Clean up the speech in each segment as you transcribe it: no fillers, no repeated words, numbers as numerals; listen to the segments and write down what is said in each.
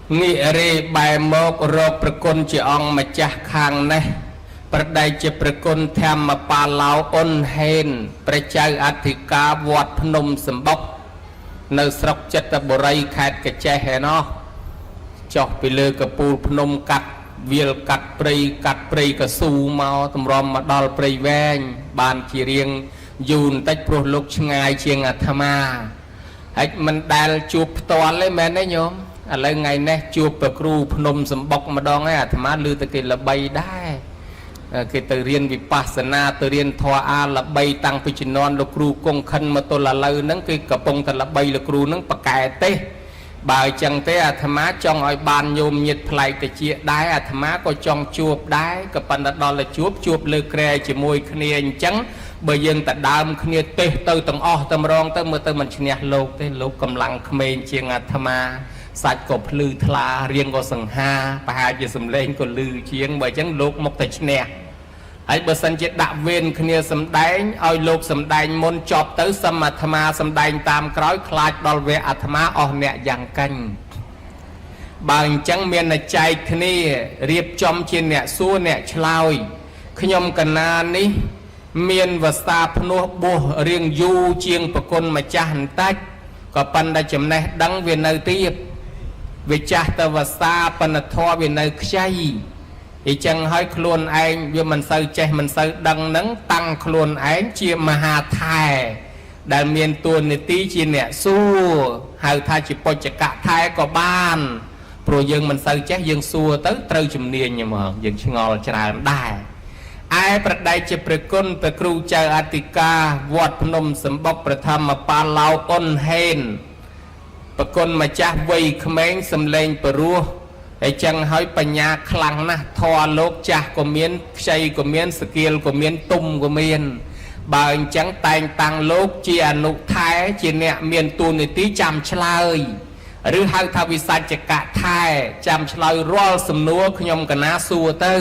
nghĩ rê bài mốc rộpប្រគុណជាអង្គម្ចាស់ខាងនេះប្រដេជាប្រគុណធម្មបាលឡៅអ៊ុនហេនព្រះចៅអធិការវត្តភ្នំសម្បុកនៅស្រុកចិត្តបុរីខេត្តកញ្ចេះឯណោះចុះពីលើកពូលភ្នំកាត់វាលកាត់ព្រៃកស៊ូមកតម្រាំមកដល់ព្រៃវែងបានជារៀងយូរបន្តិចព្រោះលោកឆ្ងាយជាងអាត្មាហើយមិនដែលជួបផ្ទាល់ទេមែនទេញោមឥឡូវថ្ងៃនេះជួបព្រះគ្រូភ្នំសម្បុកម្ដងហើយអាត្មាឮតែគេល្បីដែរគេទៅរៀនវិបស្សនាទៅរៀនធម៌អាល្បីតាំងពីជំនាន់លោកគ្រូគង់ខិនមកទល់ឥឡូវហ្នឹងគេកំពុងតែល្បីលោកគ្រូហ្នឹងប្រកែទេបើអញ្ចឹងទេអាត្មាចង់ឲ្យបានញោមញាតប្លែកតិចដែរអាត្មាក៏ចង់ជួបដែរក៏ប៉ុន្តែដល់តែជួបលើក្រែជាមួយគ្នាអញ្ចឹងបើយើងតែដើមគ្នាទេទៅទាំងអស់តែម្ដងទៅមើលទៅមិនឈ្នះលោកទេលោកកម្លាំងក្មេងជាងអាត្មាសាច់ក៏ភ្លឺថ្លារៀងក៏សង្ហាប្រហែលជាសំឡេងក៏លឺជាងបើអញ្ចឹងលោកមកតែឈ្នះហើយបើសិនជាដាក់វេនគ្នាសំដែងឲ្យលោកសំដែងមុនចប់ទៅសមាអាត្មាសំដែងតាមក្រោយខ្លាចដល់វគ្គអាត្មាអស់អ្នកយ៉ាងកាញ់បើអញ្ចឹងមានតែចែកគ្នារៀបចំជាអ្នកសួរអ្នកឆ្លើយខ្ញុំកណានេះមានវស្សាភ្នោះបួសរៀងយូរជាងប្រគុណម្ចាស់បន្តិចក៏ប៉ុន្តែចំណេះដឹងវានៅទៀតវាចាស់ទៅវស្សាប៉ុន្តែធម៌វានៅខ្ចីអញ្ចឹងហើយខ្លួនឯងវាមិនសូវចេះមិនសូវដឹងនឹងតាំងខ្លួនឯងជាមហាថែដែលមានតួនាទីជាអ្នកសួរហៅថាជាបុច្ចកៈថែក៏បានព្រោះយើងមិនសូវចេះយើងសួរទៅត្រូវជំនាញហ្មងយើងឆ្ងល់ច្រើនដែរឯប្រដេជាព្រះគុណព្រះគ្រូចៅអធិការវត្តភ្នំសម្បុកប្រធម្មបាលឡៅអ៊ុនហេនប្រគុណម្ចាស់វ័យក្មេងសំឡេងព្រោះអញ្ចឹងហើយបញ្ញាខ្លាំងណាស់ធម៌លោកចាស់ក៏មានខ្ចីក៏មានសគៀលក៏មានទុំក៏មានបើអញ្ចឹងតែងតាំងលោកជាអនុថែជាអ្នកមានតួនាទីចាំឆ្លើយឬហៅថាវិសច្ចកៈថែចាំឆ្លើយរាល់សំណួរខ្ញុំកណាសួរទៅ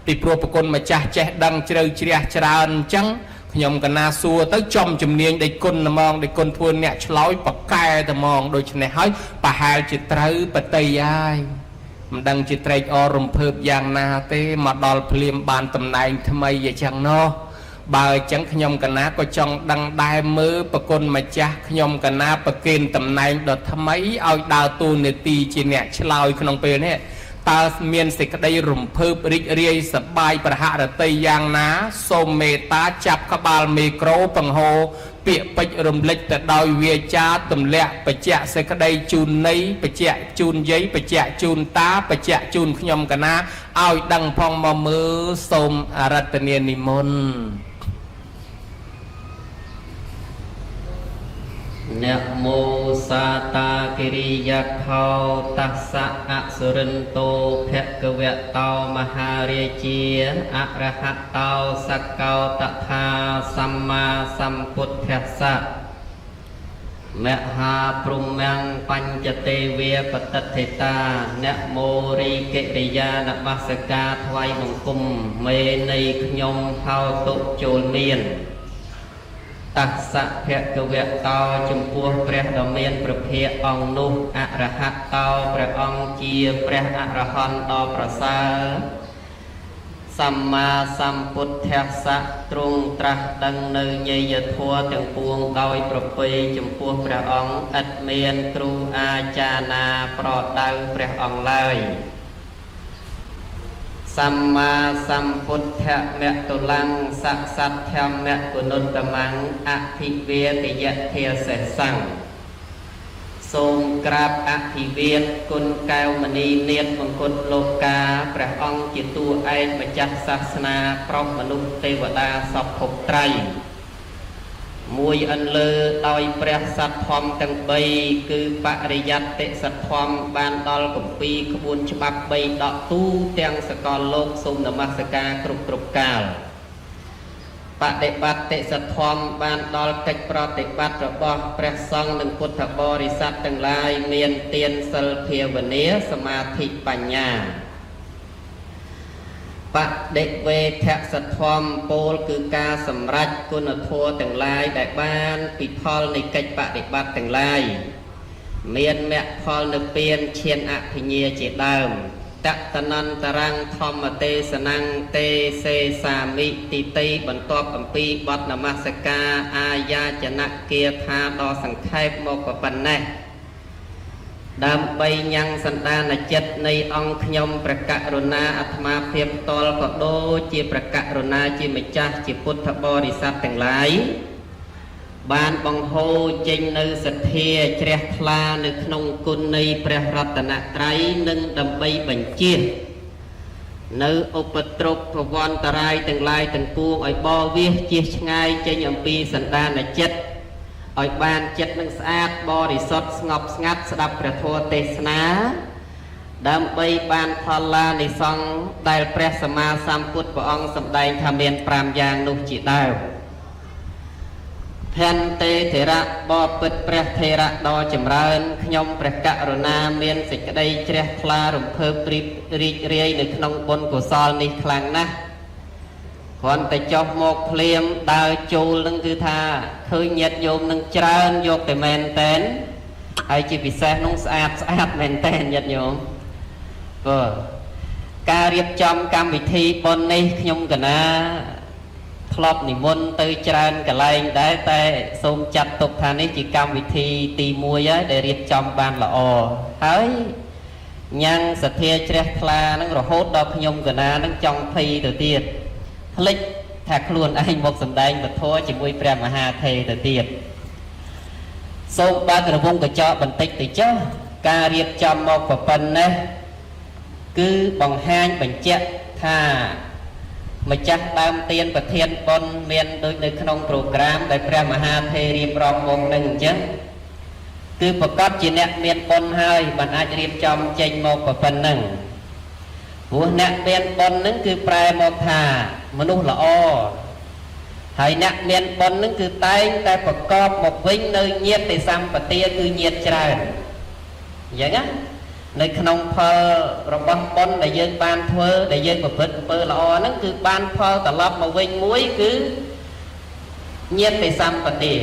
ពីព្រោះប្រគុណម្ចាស់ចេះដឹងជ្រៅជ្រះច្រើនអញ្ចឹងខ្ញុំកណាសួរទៅចំជំនាញដេចគុណហ្មងដេចគុណធ្វើអ្នកឆ្លើយបកែតែហ្មងដូច្នេះហើយប្រហែលជាត្រូវបតីហើយមិនដឹងជាត្រេកអររំភើបយ៉ាងណាទេមកដល់ភ្លាមបានតំណែងថ្មីអញ្ចឹងណោះបើអញ្ចឹងខ្ញុំកណាក៏ចង់ដឹងដែរមើលប្រគុណម្ចាស់ខ្ញុំកណាប្រគេនតំណែងដ៏ថ្មីឲ្យដើរតួនាទីជាអ្នកឆ្លើយក្នុងពេលនេះតើមានសេចក្តីរំភើបរីករាយសប្បាយប្រហារតីយ៉ាងណាសូមមេត្តាចាប់ក្បាលមីក្រូបង្ហោពាក្យពេចន៍រំលេចទៅដោយវាចាទម្លាក់បច្ចៈសេចក្តីជូននៃបច្ចៈជូនយាយបច្ចៈជូនតាបច្ចៈជូនខ្ញុំកណាឲ្យដឹងផងមកមើលសូមអរតនានិមន្តนะโมสัตตากิริยะขោตัสสะอสุรินโตภะคะวะโตมหาราชีอรหัตโตสักกោតថាសម្មាសម្ពុទ្ធស្សៈមហាព្រហ្មញ្ញបញ្ចទេវាបតតិតាអ្នកមោរីកិរិយានមស្ការថ្វាយបង្គំមេនៃខ្ញុំហៅតុចូលមានតាសៈភគវៈតោចំពោះព្រះដ៏មានព្រះភិក្ខអង្គនោះអរហត្តតោព្រះអង្គជាព្រះអរហន្តដ៏ប្រសើរសម្មាសម្ពុទ្ធស្សៈទ្រង់ត្រាស់ដឹងនៅញយធម៌ទាំងពួងដោយប្រពៃចំពោះព្រះអង្គឥតមានគ្រូអាចារ្យណាប្រដៅព្រះអង្គឡើយសម្មាសម្ពុទ្ធមតុលੰសសទ្ធមគុណុត្តមੰអភិវេទយធាសេសੰសូមក្រាបអភិវេទគុណកែវមณีនាថមង្គលលោកាព្រះអង្គជាតួឯកម្ចាស់សាសនាប្រុសមនុស្សទេវតាសពភពត្រៃមួយអន្លើដោយព្រះសត្វធម្មទាំង3គឺបរិយត្តិសត្វធម្មបានដល់គម្ពីរក្បួនច្បាប់3ដកទូទាំងសកលលោកសូមនមស្ការគ្រប់កាលបដិបត្តិសត្វធម្មបានដល់កិច្ចប្រតិបត្តិរបស់ព្រះសង្ឃនិងពុទ្ធបរិស័ទទាំងឡាយមានទានសិលភាវនាសមាធិបញ្ញាបដិវេធសទ្ធម្មពោលគឺការសម្រេចគុណធម៌ទាំងឡាយដែលបានពីផលនៃកិច្ចបដិបត្តិទាំងឡាយ មានមគ្គផលនៅពៀនឈានអភិញ្ញាជាដើមតតនន្តរង្គធម្មទេសនង្ទេសេសាមិតិតិបន្ទាប់អំពីបទនមស្ការអាយាចនគាថាដ៏សង្ខេបមកប៉ុណ្ណេះដើម្បីញ៉ាំងសន្តានចិត្តនៃអង្គខ្ញុំព្រះករុណាអាត្មាភាពផ្ទាល់ក៏ដូចជាព្រះករុណាជាម្ចាស់ជាពុទ្ធបរិស័ទទាំងឡាយបានបង្ហូរចេញនៅសទ្ធាជ្រះថ្លានៅក្នុងគុណនៃព្រះរតនត្រ័យនិងដើម្បីបញ្ជានៅឧបទ្រពភវន្តរាយទាំងឡាយទាំងពួងឲ្យបរវាសជៀសឆ្ងាយចេញអំពីសន្តានចិត្តឲ្យបានចិត្តនឹងស្អាតបរិសុទ្ធស្ងប់ស្ងាត់ស្ដាប់ព្រះធម៌ទេសនាដើម្បីបានផលឡានិសង្ឃដែលព្រះសម្មាសម្ពុទ្ធព្រះអង្គសម្ដែងថាមាន5យ៉ាងនោះជាដើមភន្តេធរៈបពិតព្រះធរៈដ៏ចម្រើនខ្ញុំព្រះករុណាមានសេចក្តីជ្រះថ្លារំភើបរីករាយនៅក្នុងបុណ្យកុសលនេះខ្លាំងណាស់គ្រាន់តែចុះមកភ្លាមដើរចូលនឹងគឺថាឃើញញាតិញោមនឹងច្រើនយកតែមែនតែនហើយជាពិសេសនោះស្អាតមែនតែនញាតិញោមការរៀបចំកម្មវិធីបុណ្យនេះខ្ញុំកណាធ្លាប់និមន្តទៅច្រើនកន្លែងដែរតែសូមចាត់ទុកថានេះជាកម្មវិធីទី1ហើយដែលរៀបចំបានល្អហើយញ៉ាំងសទ្ធាជ្រះថ្លានឹងរហូតដល់ខ្ញុំកណានឹងចង់ភ័យទៅទៀតភ្លេចថាខ្លួនឯងមកសម្ដែងពធជាមួយព្រះមហាថេរទៅទៀតសូមបើករវងកញ្ចក់បន្តិចទៅចុះការរៀបចំមកប៉ុណ្ណេះគឺបង្ហាញបញ្ជាក់ថាម្ចាស់ដើមទានប្រធានបុណ្យមានដូចនៅក្នុងប្រូក្រាមដែលព្រះមហាថេររៀបរាប់មកនឹងអញ្ចឹងគឺប្រកាសជាអ្នកមានបុណ្យហើយបានអាចរៀបចំចេញមកប៉ុណ្ណឹងព្រោះអ្នកមានបុណ្យនឹងគឺប្រែមកថាមនុស្សល្អហើយអ្នកមានបុណ្យនឹងគឺតែងតែប្រកបមកវិញនៅញាតិសម្បទាគឺញាតិច្រើនអញ្ចឹងណានៅក្នុងផលរបស់បុណ្យដែលយើងបានធ្វើដែលយើងប្រព្រឹត្តអំពើល្អហ្នឹងគឺបានផលត្រឡប់មកវិញមួយគឺញាតិសម្បទា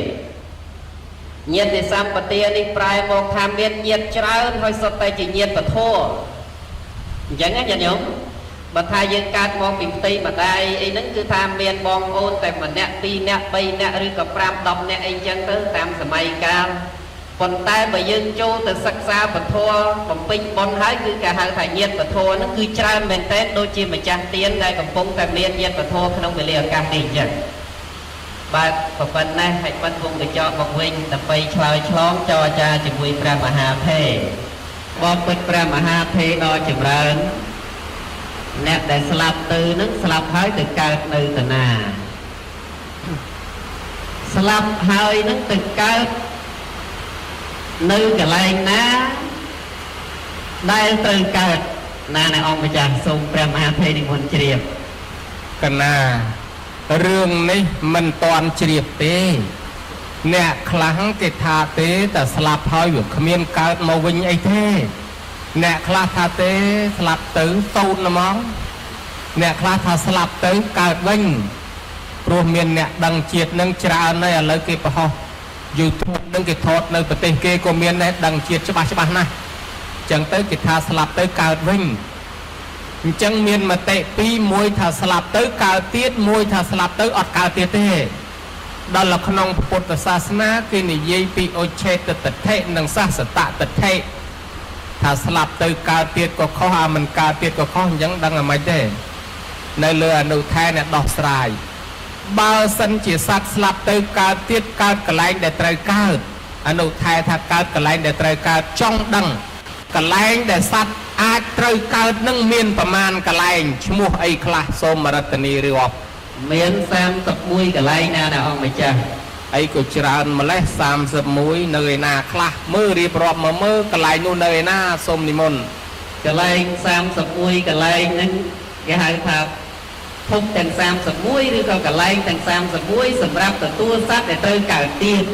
ញាតិសម្បទានេះប្រែមកថាមានញាតិច្រើនហើយសុទ្ធតែជាញាតិពធអញ្ចឹងណាញាតិញោមបើថាយើងកើតមកពីផ្ទៃម្ដាយអីហ្នឹងគឺថាមានបងប្អូនតែម្នាក់2នាក់3នាក់ឬក៏5 10នាក់អីចឹងទៅតាមសម័យកាលប៉ុន្តែបើយើងចូលទៅសិក្សាពធបំពេញបុណ្យហើយគឺគេហៅថាញាតិពធហ្នឹងគឺច្រើនមែនទែនដូចជាម្ចាស់ទានដែលកំពុងតែមានញាតិពធក្នុងវេលាឱកាសនេះអញ្ចឹងបាទប៉ុណ្ណេះហើយបាត់វងកញ្ចក់មកវិញដើម្បីឆ្លើយឆ្លងចរចាជាមួយព្រះមហាថេរបងពិតព្រះមហាថេរដ៏ចម្រើនអ្នកដែលស្លាប់ទៅនឹងស្លាប់ហើយទៅកើតនៅតាណាស្លាប់ហើយនឹងទៅកើតនៅកន្លែងណាដែលត្រូវកើតណាអ្នកអង្គម្ចាស់សូមព្រះមហាថេរនិមន្តជ្រាបកណារឿងនេះមិនតាន់ជ្រាបទេអ្នកខ្លះគេថាទេតែស្លាប់ហើយវាគ្មានកើតមកវិញអីទេអ្នកខ្លះថាទេស្លាប់ទៅតូនហ្មងអ្នកខ្លះថាស្លាប់ទៅកើតវិញព្រោះមានអ្នកដឹងជាតិនឹងច្រើនហើយឥឡូវគេប្រហោះYouTube នឹងគេថតនៅប្រទេសគេក៏មានដែរដឹងជាតិច្បាស់ណាស់អញ្ចឹងទៅគេថាស្លាប់ទៅកើតវិញអញ្ចឹងមានមតិពីរមួយថាស្លាប់ទៅកើតទៀតមួយថាស្លាប់ទៅអត់កើតទៀតទេដល់ក្នុងពុទ្ធសាសនាគេនិយាយពីអុច្ឆេតតថេនិងសាសតតថេថាស្លាប់ទៅកើតទៀតក៏ខុសអាមិនកើតទៀតក៏ខុសអញ្ចឹងដឹងអាម៉េចទេនៅលើអនុថែអ្នកដោះស្រាយបើសិនជាសត្វស្លាប់ទៅកើតទៀតកើតកន្លែងដែលត្រូវកើតអនុថែថាកើតកន្លែងដែលត្រូវកើតចង់ដឹងកន្លែងដែលសត្វអាចត្រូវកើតនឹងមានប្រមាណកន្លែងឈ្មោះអីខ្លះសូមរតនីរាប់មាន31កន្លែងណាអ្នកអង្គម្ចាស់អីក៏ច្រើនម្លេះ31នៅឯណាខ្លះមើលរៀបរាប់មកមើលកន្លែងនោះនៅឯណាសូមនិមន្តកន្លែង31កន្លែងហ្នឹងគេហៅថាភពទាំង31ឬក៏កន្លែងទាំង31សម្រាប់ទទួលសត្វដែលត្រូវកើតទៀត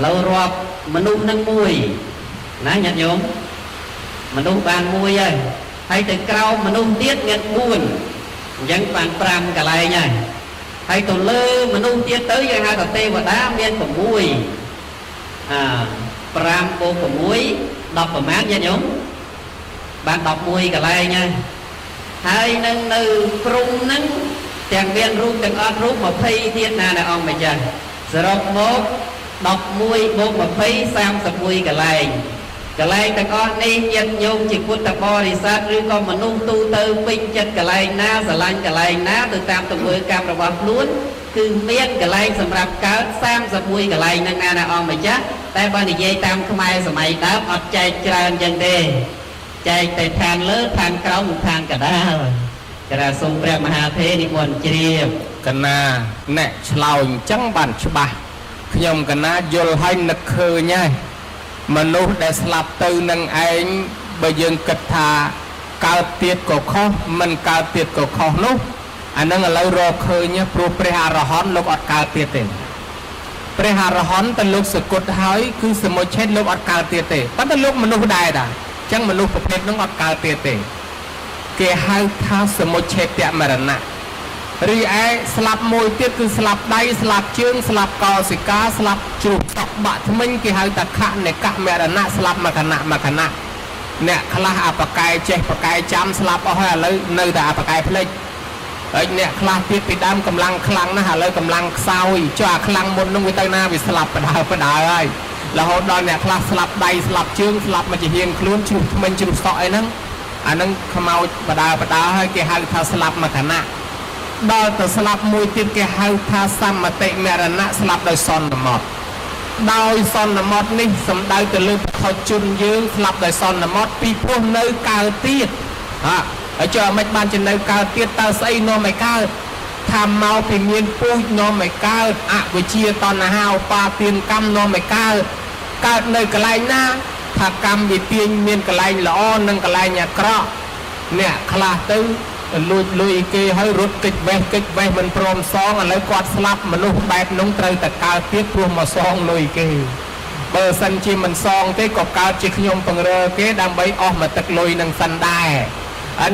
ឡូវរាប់មនុស្សនឹងមួយណាញាតិញោមមនុស្សបានមួយហើយទៅក្រោមមនុស្សទៀតមាន4អញ្ចឹងបាន5កន្លែងហើយទៅលើមនុស្សទៀតទៅយើងហៅថាទេវតាមាន6 5 បូក 6 10 ប្រមាណញាតិញោមបាន 11 កន្លែងហើយហើយនឹងនៅព្រំហ្នឹងទាំងមានរូបទាំងអត់រូប 20 ទៀតណាអ្នកអង្គម្ចាស់សរុបមក11 បូក 20 31 កន្លែងទាំងអស់នេះញាតិញោមជាពុទ្ធបរិស័ទឬក៏មនុស្សទូទៅពេញចិត្តកន្លែងណាស្រឡាញ់កន្លែងណាទៅតាមទង្វើកម្មរបស់ខ្លួនគឺមានកន្លែងសម្រាប់កើត31 កន្លែងហ្នឹងណាអ្នកអង្គម្ចាស់តែបើនិយាយតាមខ្មែរសម័យដើមអត់ចែកច្រើនចឹងទេចែកតែឋានលើឋានក្រោមនិងឋានកណ្ដាលក្រៅសូមព្រះមហាទេនិមន្តជ្រាបកណាអ្នកឆ្លោយអញ្ចឹងបានច្បាស់ខ្ញុំកណាយល់ហើយនឹកឃើញហើយមនុស្សដែលស្លាប់ទៅនឹងឯងបើយើងគិតថាកើតទៀតក៏ខុសមិនកើតទៀតក៏ខុសនោះអានឹងឥឡូវរកឃើញព្រោះព្រះអរហន្តលោកអត់កើតទៀតទេព្រះអរហន្តតែលោកសគត់ហើយគឺសមុឆេតលោកអត់កើតទៀតទេប៉ុន្តែលោកមនុស្សដែរអញ្ចឹងមនុស្សប្រភេទនោះអត់កើតទៀតទេគេហៅថាសមុឆេតមរណៈរីឯស្លាប់មួយទៀតគឺស្លាប់ដៃស្លាប់ជើងស្លាប់កោសិកាស្លាប់ជ្រុះសក់បាក់ថ្មិញគេហៅថាខនិកមរណៈស្លាប់មួយខណៈអ្នកខ្លះអបកាយចេះបកាយចាំស្លាប់អស់ហើយឥឡូវនៅតែអបកាយភ្លេចហើយអ្នកខ្លះទៀតពីដើមកម្លាំងខ្លាំងណាស់ឥឡូវកម្លាំងខ្សោយចុះអាខ្លាំងមុននោះវាទៅណាវាស្លាប់បដើហើយរហូតដល់អ្នកខ្លះស្លាប់ដៃស្លាប់ជើងស្លាប់មកជាហៀងខ្លួនជ្រុះថ្មិញជ្រុះសក់អីហ្នឹងអាហ្នឹងខ្មោចបដើហើយគេហៅថាស្លាប់មួយខណៈដល់ទៅស្លាប់មួយទៀតគេហៅថាសមតិមរណៈស្លាប់ដោយសន្មតដោយសន្មតនេះសំដៅទៅលើបុគ្គលជនយើងស្លាប់ដោយសន្មតពីព្រោះនៅកើតទៀតហើយចុះមិនបានជានៅកើតទៀតតើស្អីនាំឲ្យកើតថាមកពីមានពូជនាំឲ្យកើតអវិជ្ជាតណ្ហាឧបាទានកម្មនាំឲ្យកើតនៅកន្លែងណាថាកម្មវិទាញមានកន្លែងល្អនិងកន្លែងអាក្រក់អ្នកខ្លះទៅលួយគេហើយរត់កិច្ចវេះមិនព្រមសងឥឡូវគាត់ស្លាប់មនុស្សបែបនោះត្រូវតែកើតទៀតព្រោះមកសងលុយគេបើសិនជាមិនសងទេក៏កើតជាខ្ញុំពង្រើគេដើម្បីអស់មកទឹកលុយនឹងសិនដែរ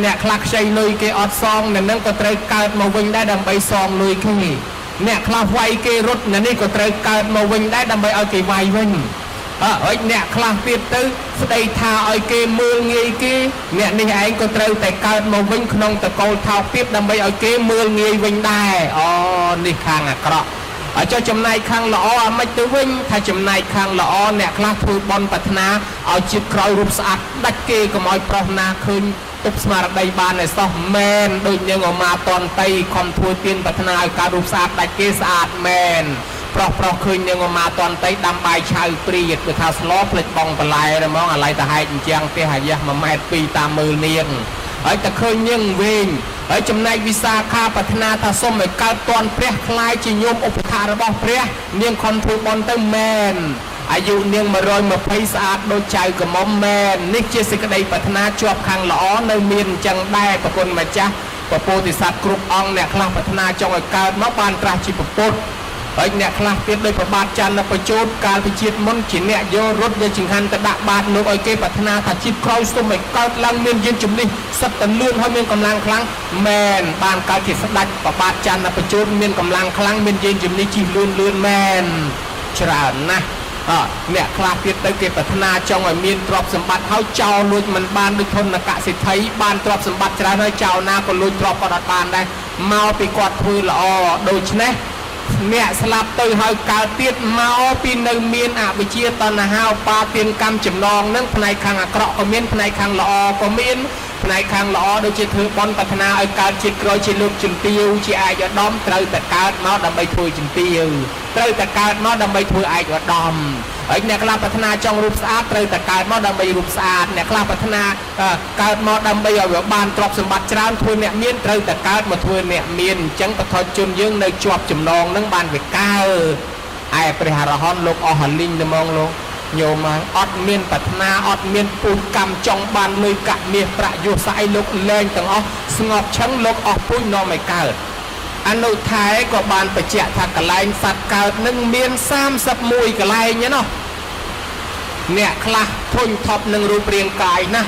អ្នកខ្លះខ្ចីលុយគេអត់សងនៅនឹងក៏ត្រូវកើតមកវិញដែរដើម្បីសងលុយគេអ្នកខ្លះវាយគេរត់នៅនេះក៏ត្រូវកើតមកវិញដែរដើម្បីឲ្យគេវាយវិញហើយអ្នកខ្លះទៀតទៅស្ដីថាឲ្យគេមើលងាយគេអ្នកនេះឯងក៏ត្រូវតែកើតមកវិញក្នុងតកូលថោកទៀតដើម្បីឲ្យគេមើលងាយវិញដែរនេះខាងអាក្រក់ហើយចុះចំណែកខាងល្អអាមិនទៅវិញថាចំណែកខាងល្អអ្នកខ្លះធ្វើបន់ប្រាថ្នាឲ្យជាតិក្រោយរូបស្អាតដាច់គេកុំឲ្យប្រុសណាឃើញទុកស្មារតីបានឲ្យសោះមែនដូចនាងឧមាតន្តីខំធ្វើទានប្រាថ្នាឲ្យកើតរូបស្អាតដាច់គេស្អាតមែនប្រុសឃើញនាងឧមាតន្តីដាំបាយឆៅព្រាតគឺថាស្លោផ្លេចបងបន្លែហ្មងអាឡៃតាហែកអញ្ចឹងទេអាយ៉ះ1.2 ម៉ែត្រតាមមើលនាងហើយតែឃើញនាងវិញហើយចំណែកវិសាខាប្រាថ្នាថាសុំឲ្យកើតតនព្រះខ្លាយជាញោមឧបថារបស់ព្រះនាងខំធ្វើបន់ទៅមែនអាយុនាង120ស្អាតដូចចៅកមុំមែននេះជាសេចក្តីប្រាថ្នាជាប់ខាងល្អនៅមានអញ្ចឹងដែរប្រគុណម្ចាស់ពពោធិសត្វគ្រប់អង្គអ្នកខ្លះប្រាថ្នាចង់ឲ្យកើតមកបានត្រាស់ជាពុទ្ធហើយអ្នកខ្លះទៀតដោយប្របាទច័ន្ទបញ្ជូតកាលពីជាតិមុនជាអ្នកយករត់យកចង្ហាន់ទៅដាក់បាតលោកឲ្យគេប្រាថ្នាថាជាតិក្រោយសូមឲ្យកើតឡើងមានយានជំនិះសិតតលឿនហើយមានកម្លាំងខ្លាំងមែនបានកើតជាស្ដេចប្របាទច័ន្ទបញ្ជូតមានកម្លាំងខ្លាំងមានយានជំនិះជិះលឿនមែនច្រើនណាស់អ្នកខ្លះទៀតទៅគេប្រាថ្នាចង់ឲ្យមានទ្រព្យសម្បត្តិហើយចោលលួចមិនបានដូចធនកសិទ្ធិបានទ្រព្យសម្បត្តិច្រើនហើយចោលណាក៏លួចទ្រព្យគាត់អត់បានដែរមកពីគាត់ធ្វើល្អដូច្នេះអ្នកស្លាប់ទៅហើយកើតទៀតមកពីនៅមានអវិជ្ជាតណ្ហាឧបាទានកម្មចំណងនឹងផ្នែកខាងអាក្រក់ក៏មានផ្នែកខាងល្អក៏មានផ្នែកខាងល្អដូចជាធ្វើបន់ប្រាថ្នាឲ្យកើតជាតិក្រោយជាលោកជំទាវជាឯកឧត្តមត្រូវតែកើតមកដើម្បីធ្វើជំទាវត្រូវតែកើតមកដើម្បីធ្វើឯកឧត្តមហើយអ្នកខ្លះប្រាថ្នាចង់រូបស្អាតត្រូវតែកើតមកដើម្បីរូបស្អាតអ្នកខ្លះប្រាថ្នាកើតមកដើម្បីឲ្យវាបានទ្រព្យសម្បត្តិច្រើនធ្វើអ្នកមានត្រូវតែកើតមកធ្វើអ្នកមានអញ្ចឹងបថុជនយើងនៅជាប់ចំណងនឹងបានវាកើតឯព្រះអរហន្តលោកអស់ហលីងតែមកលោកញោមមកអត់មានប្រាថ្នាអត់មានពូជកម្មចង់បានលុយកាក់មាសប្រាក់យុស័យលោកលែងទាំងអស់ស្ងប់ឈឹងលោកអស់ពូជនាំឲ្យកើតអនុថែក៏បានបញ្ជាក់ថាកន្លែងសត្វកើតនឹងមាន31កន្លែងណាអ្នកខ្លះធុញថប់នឹងរូបរាងកាយណា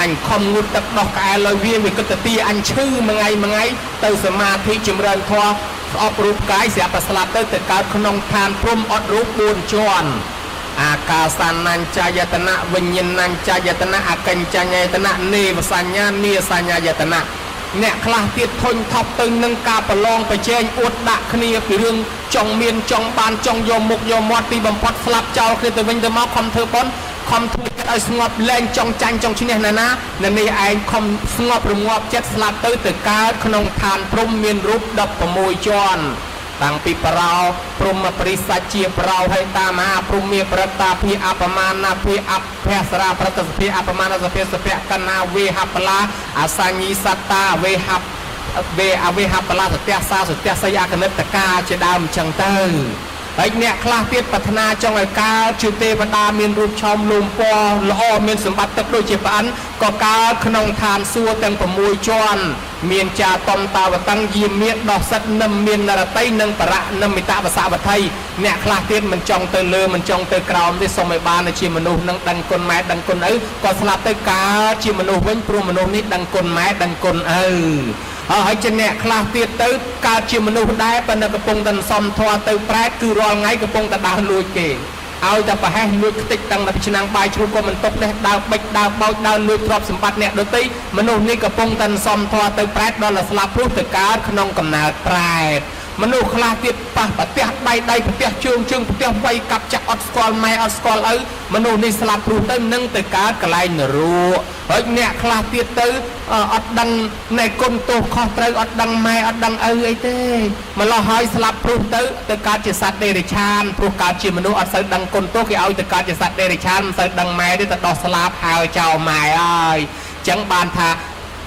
អញខំងូតទឹកដោះក្អែលឲ្យវាគិតទៅទីអញឈឺមួយថ្ងៃទៅសមាធិចម្រើនធម៌ស្អប់រូបកាយស្រាប់តែស្លាប់ទៅកើតក្នុងឋានព្រំអត់រូប4ជាន់អ អាកាសានញ្ចយតនៈវិញ្ញាណញ្ចយតនៈអកញ្ចញ្ញយតនៈនេវសញ្ញានីសញ្ញាយតនៈអ្នកខ្លះទៀតធុញថប់ទៅនឹងការប្រឡងប្រជែងអួតដាក់គ្នាពីរឿងចង់មានចង់បានចង់យកមុខយកមាត់ទីបំផុតស្លាប់ចោលគ្នាទៅវិញទៅមកខំធ្វើប៉ុនខំធ្វើចិត្តឲ្យស្ងប់លែងចង់ចាញ់ចង់ឈ្នះណាណានេះឯងខំស្ងប់រងាប់ចិត្តស្លាប់ទៅកើតក្នុងឋានព្រំមានរូប16ជាន់តាំងពីប្រោព្រំបរិស័ទជាប្រោហើយតាមមហាព្រំមានប្រតាភិអបមាណាភិអភៈសរាប្រតិសភិអបមានសភិសភៈកណាវេហបលាអសញ្ញីសត្តាវេហបអវេហបលាសត្យសាសត្យសយអកនិតកាជាដើមអញ្ចឹងទៅហើយអ្នកខ្លះទៀតប្រាថ្នាចង់ឲ្យកើតជាទេវតាមានរូបឆោមលូមពណ៌ល្អមានសម្បត្តិទឹកដូចជាព្រះអិនក៏កើតក្នុងឋានសួគ៌ទាំង6ជាន់មានចាតំតាវតੰយាមានដោះសិតនឹមមាននរតីនិងបរៈនឹមមិតវសវត្ថីអ្នកខ្លះទៀតមិនចង់ទៅលើមិនចង់ទៅក្រោមទេសូមឲ្យបានជាមនុស្សនឹងដឹងគុណម៉ែដឹងគុណឪក៏ស្លាប់ទៅកើតជាមនុស្សវិញព្រោះមនុស្សនេះដឹងគុណម៉ែដឹងគុណឪហើយជាអ្នកខ្លះទៀតទៅកើតជាមនុស្សដែរប៉ុន្តែកំពុងតែសំធွာទៅប្រែតគឺរាល់ថ្ងៃកំពុងតែដើរលួចគេឲ្យតែប្រហែសលួចខ្ទេចតាំងតែឆ្នាំងបាយជ្រូកក៏មិនຕົកដែរដើរបិចដើរបោចដើរលួចទ្រព្យសម្បត្តិអ្នកដទៃមនុស្សនេះកំពុងតែសំធွာទៅប្រែតដល់តែស្លាប់ព្រោះទៅកើតក្នុងកំណើតប្រែតមនុស្សខ្លះទៀតប៉ះប្រទះដៃប្រទះជើងប្រទះវៃកាប់ចាក់អត់ស្គាល់ម៉ែអត់ស្គាល់ឪមនុស្សនេះស្លាប់ព្រោះទៅនឹងទៅកើតកន្លែងនរកហើយអ្នកខ្លះទៀតទៅអត់ដឹងនៃគុណទោសខុសត្រូវអត់ដឹងម៉ែអត់ដឹងឪអីទេម្ល៉េះហើយស្លាប់ព្រោះទៅកើតជាសត្វដេរិឆានព្រោះកើតជាមនុស្សអត់សូវដឹងគុណទោសគេឲ្យទៅកើតជាសត្វដេរិឆានមិនសូវដឹងម៉ែទេទៅដោះស្លាប់ហើយចោលម៉ែហើយអញ្ចឹងបានថា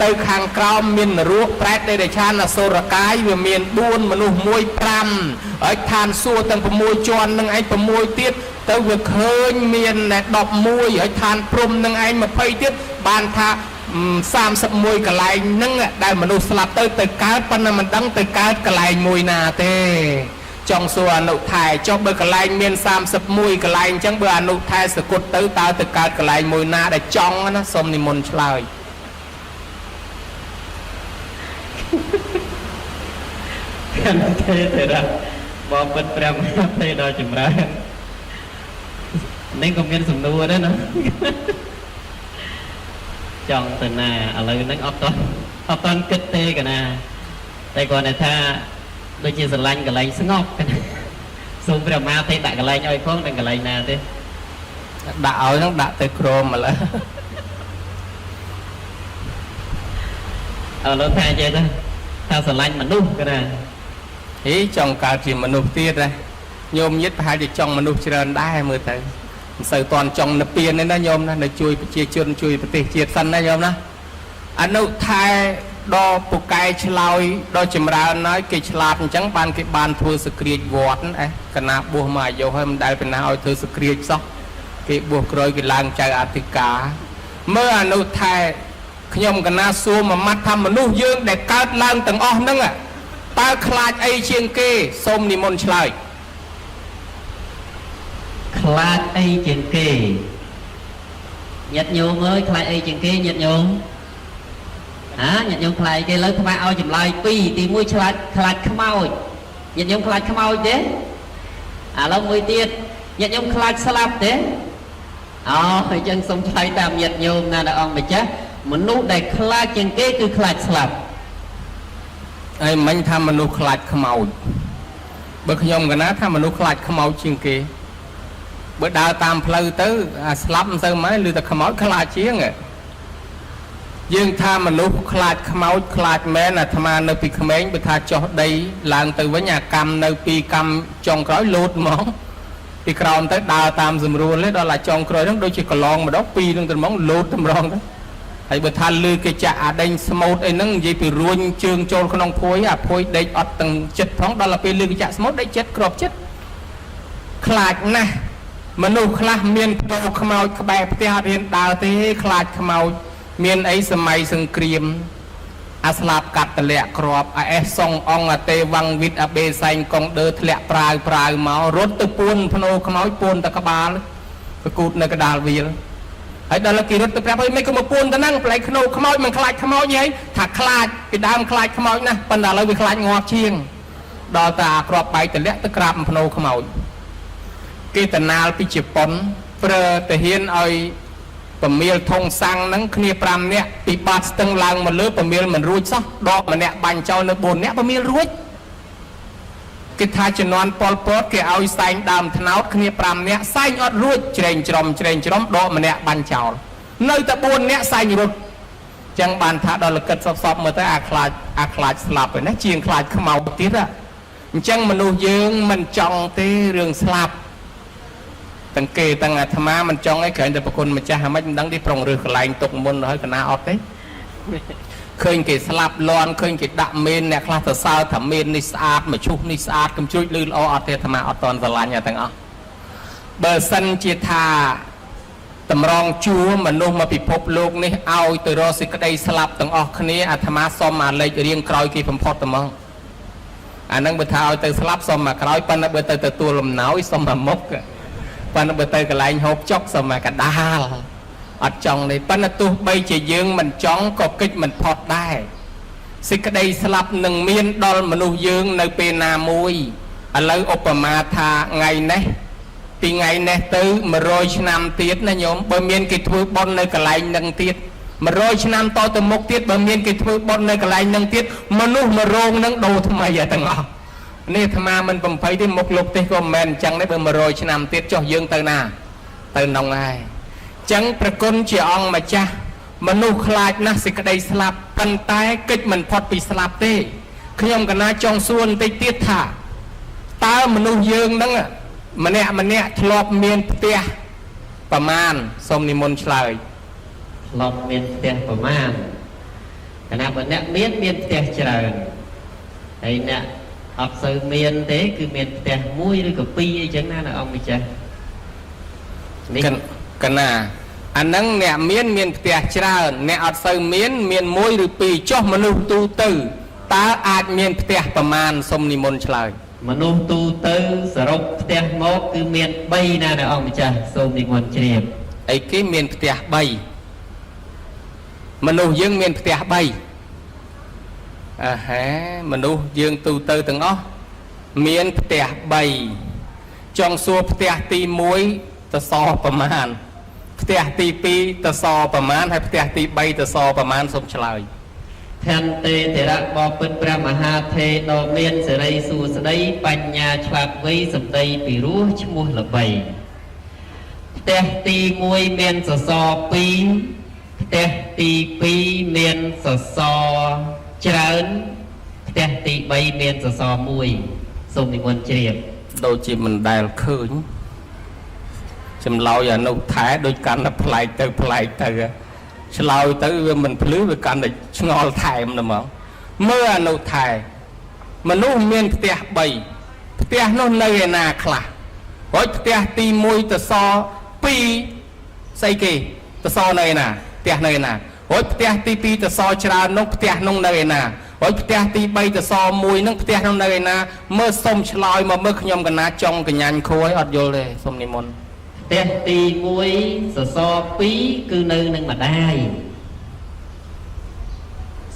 ទៅខាងក្រោមមាននរកប្រែតដេរិឆានអសុរកាយវាមាន4មនុស្ស1 5ហើយឋានសួគ៌ទាំង6ជាន់នឹងឯង6ទៀតទៅវាឃើញមាន11ហើយឋានព្រំនឹងឯង20ទៀតបានថា31កន្លែងហ្នឹងដែលមនុស្សស្លាប់ទៅកើតប៉ុន្តែមិនដឹងទៅកើតកន្លែងមួយណាទេចង់សួរអនុថែចុះបើកន្លែងមាន31កន្លែងអញ្ចឹងបើអនុថែសគុតទៅតើទៅកើតកន្លែងមួយណាដែលចង់ណាសូមនិមន្តឆ្លើយកាន់ទេទៅដល់បងពិតព្រះមហាទេដល់ចម្រើននេះក៏មានសំណួរដែរណាចង់ទៅណាឥឡូវហ្នឹងអត់តន់គិតទេកណាតែគាត់ថាដូចជាស្រឡាញ់កន្លែងស្ងប់សូមព្រះមហាទេដាក់កន្លែងឲ្យផងដល់កន្លែងណាទេដាក់ឲ្យហ្នឹងដាក់ទៅក្រមឥឡូវថាចេះទៅថាស្រឡាញ់មនុស្សកណាចង់កើតជាមនុស្សទៀតណាញោមញាតិប្រហែលជាចង់មនុស្សច្រើនដែរមើលទៅមិនសូវតន់ចង់និព្វានទេណាញោមណានៅជួយប្រជាជនជួយប្រទេសជាតិសិនណាញោមណាអនុថែដល់ពូកែឆ្លើយដល់ចម្រើនហើយគេឆ្លាតអញ្ចឹងបានគេបានធ្វើសក្រាចវត្តកណាបួសមកអាយុហើយមិនដែលពីណាឲ្យធ្វើសក្រាចសោះគេបួសក្រោយគេឡើងចៅអធិការមើលអនុថែខ្ញុំកណាសួរមួយម៉ាត់ថាមនុស្សយើងដែលកើតឡើងទាំងអស់ហ្នឹងតើខ្លាចអីជាងគេសូមនិមន្តឆ្លើយខ្លាចអីជាងគេញាតិញោមអើយខ្លាចអីជាងគេញាតិញោមញាតិញោមខ្លាចគេលើថ្មឲ្យចម្លើយ2ទី1ខ្លាចខ្មោចញាតិញោមខ្លាចខ្មោចទេឥឡូវមួយទៀតញាតិញោមខ្លាចស្លាប់ទេអញ្ចឹងសូមឆ្លើយតាមញាតិញោមណាព្រះអង្គម្ចាស់មនុស្សដែលខ្លាចជាងគេគឺខ្លាចស្លាប់ហើយមិញថាមនុស្សខ្លាចខ្មោចបើខ្ញុំកណាថាមនុស្សខ្លាចខ្មោចជាងគេបើដើរតាមផ្លូវទៅស្លាប់មិនសូវម៉េចឮតែខ្មោចខ្លាចជាងយើងថាមនុស្សខ្លាចខ្មោចខ្លាចមែនអាត្មានៅពីក្មេងបើថាចុះដីឡើងទៅវិញអាកម្មនៅពីកម្មចុងក្រោយលោតហ្មងពីក្រោមទៅដើរតាមស្រួលទេដល់តែចុងក្រោយហ្នឹងដូចជាកន្លងម្ដងពីរហ្នឹងទៅហ្មងលោតតម្រងទៅហើយបើថាលឺគេចាក់អាដេញស្មូតអីហ្នឹងនិយាយពីរួញជើងចូលក្នុងភួយអាភួយដេកអត់ទាំងចិត្តផងដល់ទៅពេលលឺគេចាក់ស្មូតដេកចិត្តក្របចិត្តខ្លាចណាស់មនុស្សខ្លះមានផ្ទោខ្មោចក្បែរផ្ទះអត់ហ៊ានដើរទេខ្លាចខ្មោចមានអីសម័យសង្គ្រាមអាស្លាប់កាត់តលាក់ក្របអាអេសសុងអង្គអាទេវ៉ាំងវិតអាបេសែងកងដឺធ្លាក់ប្រាវមករត់ទៅពួនភ្នោខ្មោចពួនទៅក្បាលប្រគូតនៅកដាលវាលហើយដល់គេរត់ទៅប្រាប់ឲ្យមិនក៏មកពួនទៅហ្នឹងប្លែកខ្នោខ្មោចមិនខ្លាចខ្មោចហីថាខ្លាចពីដើមខ្លាចខ្មោចណាស់ប៉ុន្តែឥឡូវវាខ្លាចងាប់ជាងដល់តែអាក្របបែកតលាក់ទៅក្រាបភ្នោខ្មោច គេតណាលពីជប៉ុនប្រើតាហ៊ានឲ្យប្រមៀលធុងសាំងហ្នឹងគ្នា5នាក់ពីបាត់ស្ទឹងឡើងមកលើប្រមៀលមិនរួចសោះដកម្នាក់បាញ់ចោលនៅ4នាក់ប្រមៀលរួចគេថាជំនាន់ប៉ុលពតគេឲ្យសែងដើមថ្នោតគ្នា5នាក់សែងអត់រួចច្រែងច្រំដកម្នាក់បាញ់ចោលនៅតែ4នាក់សែងរត់ចឹងបានថាដល់លកិតសពមើលទៅអាខ្លាចស្លាប់ហើយណាជាងខ្លាចខ្មៅទៀតអញ្ចឹងមនុស្សយើងមិនចង់ទេរឿងស្លាប់ទាំងគេទាំងអាត្មាមិនចង់ឲ្យក្រែងតែប្រគុណម្ចាស់ហ្មងមិនដឹងទេប្រុងរើសកន្លែងទុកមុនហើយកណាអត់ទេឃើញគេស្លាប់លន់ឃើញគេដាក់មេនអ្នកខ្លះទៅសើថាមេននេះស្អាតមកឈូសនេះស្អាតកំជួយលឺល្អអត់ទេអាត្មាអត់តន់ស្រឡាញ់ទាំងអស់បើសិនជាថាតម្រង់ជួរមនុស្សមកពិភពលោកនេះឲ្យទៅរកសេចក្តីស្លាប់ទាំងអស់គ្នាអាត្មាសុំអាលេខរៀងក្រោយគេបំផុតតែហ្មងអានឹងបើថាឲ្យទៅស្លាប់សុំមកក្រោយប៉ុន្តែបើទៅទទួលលំណោយសុំមកមុខប៉ុន្តែបើទៅកន្លែងហូបចុកសុំមកកដាលអត់ចង់ទេប៉ុន្តែទោះបីជាយើងមិនចង់ក៏កិច្ចមិនផុតដែរសេចក្តីស្លាប់នឹងមានដល់មនុស្សយើងនៅពេលណាមួយឥឡូវឧបមាថាថ្ងៃនេះពីថ្ងៃនេះទៅ100ឆ្នាំទៀតណាញោមបើមានគេធ្វើបុណ្យនៅកន្លែងនឹងទៀត100ឆ្នាំតទៅមុខទៀតបើមានគេធ្វើបុណ្យនៅកន្លែងនឹងទៀតមនុស្ស1រោងនឹងដូរថ្មីទាំងអស់នេះអាត្មាមិនបំភ័យទេមុខលោកទេសក៏មិនមែនអញ្ចឹងទេបើ100ឆ្នាំទៀតចុះយើងទៅណាទៅនងហើយអញ្ចឹងប្រគុណជាអង្គម្ចាស់មនុស្សខ្លាចណាស់សេចក្តីស្លាប់ប៉ុន្តែកិច្ចមិនផុតពីស្លាប់ទេខ្ញុំកណាចង់សួរបន្តិចទៀតថាតើមនុស្សយើងហ្នឹងម្នាក់ធ្លាប់មានផ្ទះប្រមាណសូមនិមន្តឆ្លើយធ្លាប់មានផ្ទះប្រមាណគណៈបើអ្នកមានផ្ទះច្រើនហើយអ្នកអត់សូវមានទេគឺមានផ្ទះ1ឬក៏2អីចឹងណាអង្គម្ចាស់នេះកណាអាហ្នឹងអ្នកមានផ្ទះច្រើនអ្នកអត់សូវមាន1ឬ2ចុះមនុស្សទូទៅតើអាចមានផ្ទះប្រមាណសូមនិមន្តឆ្លើយមនុស្សទូទៅសរុបផ្ទះមកគឺមាន3ណាព្រះអង្គម្ចាស់សូមនិមន្តជ្រាបអីគេមានផ្ទះ3មនុស្សយើងមានផ្ទះ3អើហេមនុស្សយើងទូទៅទាំងអស់មានផ្ទះ3ចង់សួរផ្ទះទី1តសប្រមាណផ្ទះទី2តសប្រមាណហើយផ្ទះទី3តសប្រមាណសូមឆ្លើយខន្ទេធរៈបពិតព្រះមហាថេរដ៏មានសេរីសួស្តីបញ្ញាឆ្លាតវៃសម្ដីពីរោះឈ្មោះល្បីផ្ទះទី1មានសសរ2ផ្ទះទី2មានសសរច្រើនផ្ទះទី3មានសសរ1សូមនិមន្តជ្រាបដូចជាមិនដែលឃើញចម្លើយអានោះថែដូចកាន់តែប្លែកទៅឆ្លើយទៅវាមិនភ្លឺវាកាន់តែឆ្ងល់ថែមហ្មងមើលអានោះថែមនុស្សមានផ្ទះ3ផ្ទះនោះនៅឯណាខ្លះរួចផ្ទះទី1តស2ស្អីគេតសនៅឯណាផ្ទះនៅឯណារួចផ្ទះទី2តសច្រើននោះផ្ទះនោះនៅឯណារួចផ្ទះទី3តស1នឹងផ្ទះនោះនៅឯណាមើលសុំឆ្លើយមកមើលខ្ញុំកណាចង់កញ្ញាញ់ខួយអត់យល់ទេសុំនិមន្តផ្ទះទី1សសរ2គឺនៅនឹងម្ដាយ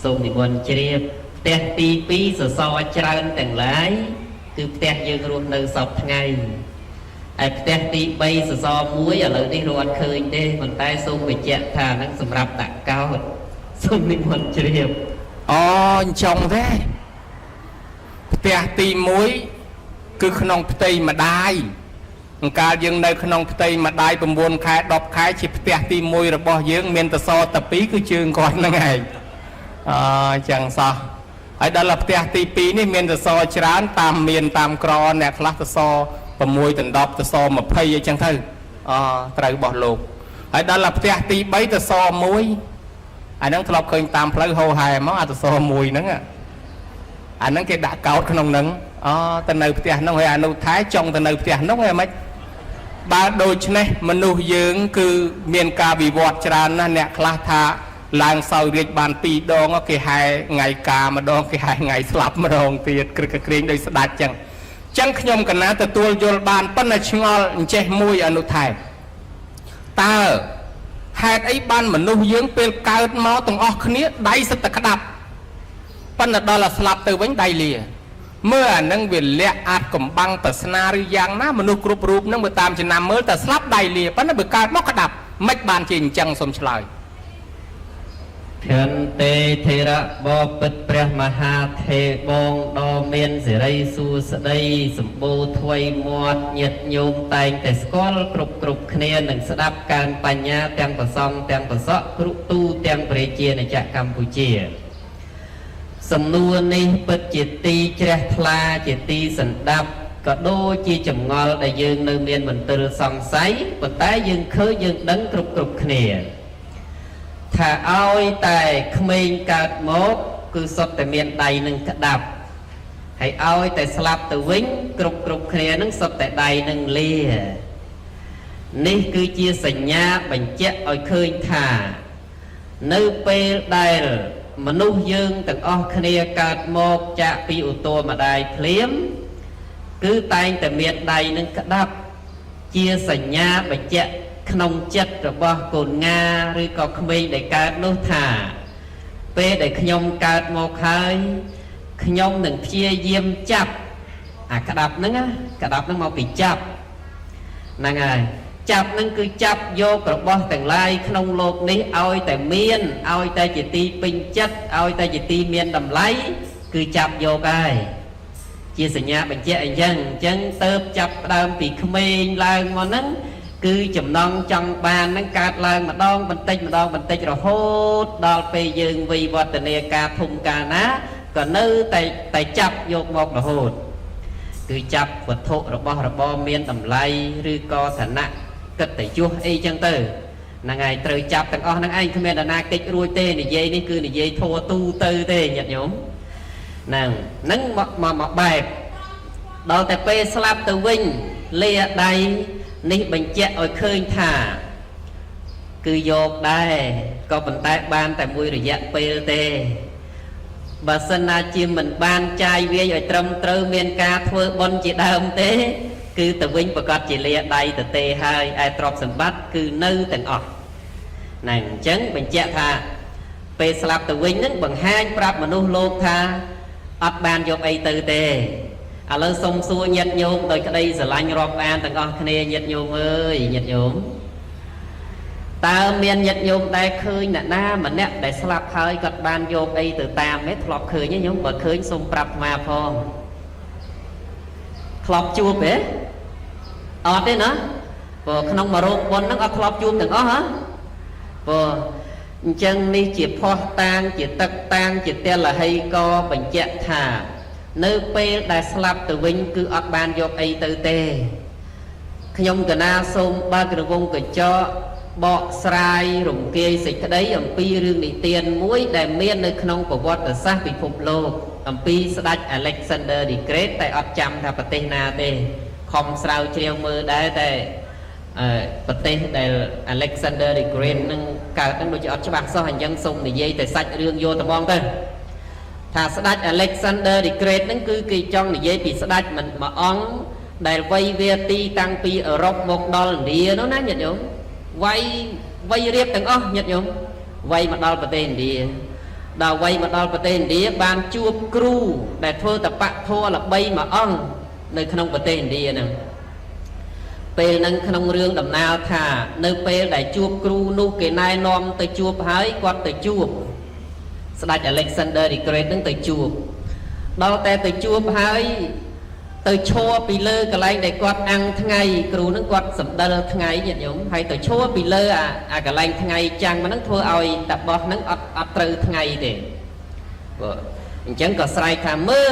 សូមនិមន្តជ្រាបផ្ទះទី2សសរច្រើនទាំងឡាយគឺផ្ទះយើងរស់នៅសពថ្ងៃហើយផ្ទះទី3សសរ1ឥឡូវនេះរត់ឃើញទេប៉ុន្តែសូមបញ្ជាក់ថាហ្នឹងសម្រាប់ដាក់កោតសូមនិមន្តជ្រាបអូអញ្ចឹងទេផ្ទះទី1គឺក្នុងផ្ទៃម្ដាយអង្ការយើងនៅក្នុងផ្ទៃម្ដាយ9ខែ10ខែជាផ្ទះទី1របស់យើងមានតសតែ2គឺជើងគាត់ហ្នឹងឯងអញ្ចឹងសោះហើយដល់ផ្ទះទី2នេះមានតសច្រើនតាមក្រអ្នកខ្លះតស6ដល់10តស20អីចឹងទៅត្រូវរបស់លោកហើយដល់ផ្ទះទី3តស1អាហ្នឹងធ្លាប់ឃើញតាមផ្លូវហោហែមកអាតស1ហ្នឹងអាហ្នឹងគេដាក់កោតក្នុងហ្នឹងទៅនៅផ្ទះហ្នឹងហើយអានោះថែចង់ទៅនៅផ្ទះហ្នឹងហើយមិនបើដូច្នេះមនុស្សយើងគឺមានការវិវត្តច្រើនណាស់អ្នកខ្លះថាឡើងសោយរាជបាន2ដងគេហែថ្ងៃការម្ដងគេហែថ្ងៃស្លាប់ម្ដងទៀតក្រឹកក្រែងដោយស្ដាច់ចឹងខ្ញុំកណាទទួលយល់បានប៉ុន្តែឆ្ងល់អញ្ចេះមួយអនុថែតើហេតុអីបានមនុស្សយើងពេលកើតមកទាំងអស់គ្នាដៃសិតតែក្តាប់ប៉ុន្តែដល់តែស្លាប់ទៅវិញដៃលា เมื่อนั่งเวลเละอาจกำบังตัดสนาหรือยังนะมนุษย์กรุบรูปนั่งเมื่อตามจะนำเมื่อแต่สลับใดเลียปั้นเบิกการมอกกระดับไม่บานจริงจังสมชลายเพียนเตเทระบอปิดเปรมหาเทบองดอเมียนสิไรสูสไดสมบูถวยมอดเหยียดโยมไตแต่สกอลกรุบกรุบเคลียหนึ่งสดับการปัญญาแตงประซองแตงประซอกรุตูแตงเปรเจียในจากกัมพูชีสำนวนนี้เปิดจิตตีเจรทลาจิตตีสันดับก็โดจีจมงอลได้ยืนในเมียนเหมือนตือสองไซปนแต่ยืนเคยยืนดังกรุบกรุบเคลียถ้าเอาแต่ขมิ้นกาดมกคือสดแต่เมียนใดหนึ่งกระดับให้เอาแต่สลับตัววิ่งกรุบกรุบเคลียนั่งสดแต่ใดหนึ่งเลียนี่คือเจียสัญญาบัญเจเอาเคยถ่าในเปรได้มนุษย์ยืงแต่ออกเคลียกาดมกจะปีอุตัวมาได้เพลี้ยมคือตายแต่เมียนใดหนึ่งกระดับเจียสัญญาบัญเจขนมจัดระบอบโกนงาหรือก็ขมิ้นได้การโน้ถ่าเป้ได้ขยมการโมกหายขยมหนึ่งเพียเยี่ยมจับกระดับนั่งกระดับนั่งมาปีจับนั่งไงจับนั่งคือจับโยกระบอบแต่งลายขนมโลกนี้เอาแต่เมียนเอาแต่จิตตีปิงจัดเอาแต่จิตตีเมียนดำไหลคือจับโยกไอเจียสัญญาเป็นเจ้ายังจังเติบจับดามปีขมิ้นลายมานั่งคือจำนองจังบานนั่งการลางมาดองบันเตจเราโหดดอลไปยืงวีวัตเนียกาทุมกานะก็นื้อแต่จับโยกบอกเราโหดคือจับวัตถุระบอบเมียนตำไลหรือก็ฐานะก็แต่ชั่วไอ้จังเตอร์นั่งไงเตยจับตั้งอ้อนั่งไอ้คือเมียนนาเก็กรวยเต้นี่เย่นี่คือนี่เย่โทตูเตอเต้หยัดหยมนั่งมาแบบดอลแต่เปสลับตัววิ่งเลียใดนี่บัญเจเอาเคยถ่าคือโยกได้ก็เป็นใต้บ้านแต่มวยระยะเปลเตบาสนาจิมเหมือนบ้านใจเวียอยู่ตรมเตอเมียนกาเพื่อบนจีดามเตคือแต่วิ่งประกอบจีเลียใดแต่เตให้ไอตรอบสมบัติคือนื้อแต่งออกนั่นจังบัญเจถ่าเปสลับแต่วิ่งนั้นบังห้างปรับมนุษย์โลกถ่าอัดบานโยกไอเตอเตเราส่งสู้ยัดโยมโดยคดีสลายรอบอันต่างกันคะแนนยัดโยมเอ้ยยัดโยมตาเมียนยัดโยมได้เคยน่ะหน้าเหมือนเนี่ยได้สลับเคยกับบานโยมไอtừตามไม่ทลอบเคยยัดโยมบ่เคยส่งปรับมาพอทลอบจูบเอ๊ะอดได้เนาะพอขนมมาโรงบนนั่งเอาทลอบจูบถึงอ๋อฮะพอจังนี่จีบพอตางจีบตักตางจีบเตล่าให้ก็บัญเจถ่าเนื้อเปย์ได้สลับตัววิ่งคืออัดบานโยกไอตัวเตขยมกนาส้มบากระวงกระเจาะเบาสลายหลงเกยสิกระไดอัมพีเรื่องนิเตียนมุ้ยได้เมียนในขนมประวัติศาสตร์พิภพโลกอัมพีสดัดอเล็กซานเดอร์ดิเกรตแต่อัดจำทางประเทศนาเตคอมสาวเชียวมือได้แต่ประเทศแต่อเล็กซานเดอร์ดิเกรตนั่งการตั้งโดยจะอัดฉบับสหันยังทรงในเย่แต่สัจเรื่องโยตะมองเตถ้าสดัดอเล็กซานเดอร์ดิเกรตนั่นคือกีจองในเย่ปีสดัดมันมาอ่องได้ไวเวตีตั้งปีอรบมกดอลเดียนั่นนะญาติโยมไวเรียบตั้งอ๋อญาติโยมไวมาดอลประเทศเดียดาวไวมาดอลประเทศเดียบานจูบครูได้เธอตะปะทัวละใบมาอ่องในขนมประเทศเดียนั่นเปลนั่งขนมเรื่องดำนาท่าในเปลได้จูบครูนูเกนายนอมแต่จูบหายกอดแต่จูบสดัดอเล็กซานเดอร์ดิเกรตนั่งแต่จูบดาวแต่จูบหายแต่โชว์ปีเลอร์กระไรได้กอดอังทั้งไงครูนั่งกอดสำเดอร์ทั้งไงญาติโยมให้แต่โชว์ปีเลอร์กระไรทั้งไงจังมันนั่งทัวเอาแต่บอสนั่งอัดตรึทั้งไงเด็กจังก็ใส่ขามือ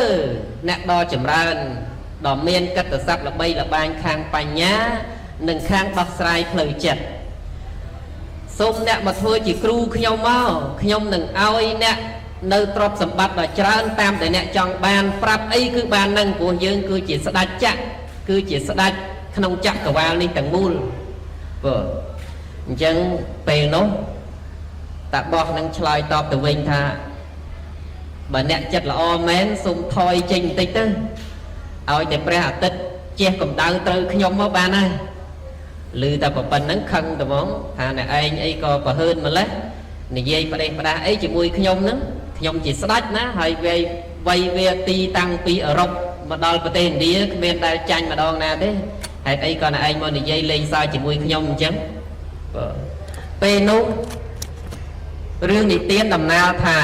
แนบดอจำรันดอเมียนกัตสับละใบละบานคางปัญญาหนึ่งข้างบักใส่เพลย์จัดส้มเนี่ยมาทัวจีครูขยมเอาขยมหนึ่งเอาเนี่ยในตรอบสมบัติแบบเจริญตามแต่เนี่ยจองบานปรับไอ้คือบานนั่งกูยืนคือจีสดัดจักคือจีสดัดขนมจักกับวานี่ต่างมูลจังเปย์น้องแต่บอกนั่งชลอยตอบตัวเองท่าแบบเนี่ยจัดละออแมนสุ่มทอยจริงติดตึ้งเอาแต่ประหัตติเจี๊ยกับดาวเตอขยมมาบานไอ้หรือแต่ปนนั้นคังแต่มองหาเนี่ยไอ้ก็ประเฮินมาแล้วนี่ยัยประเดี๋ยวประดาไอ้จีมวยขยมนั้นขยมจีสดัดนะให้เว វ័យវាទីតាំងពីអឺរ៉ុបមកដល់ប្រទេសឥណ្ឌាគ្មានដែលចាញ់ម្ដងណាទេហេតុអីក៏ឯងមកនិយាយលេងសើចជាមួយខ្ញុំអញ្ចឹងពេលនោះរឿងនិទានដំណាលថា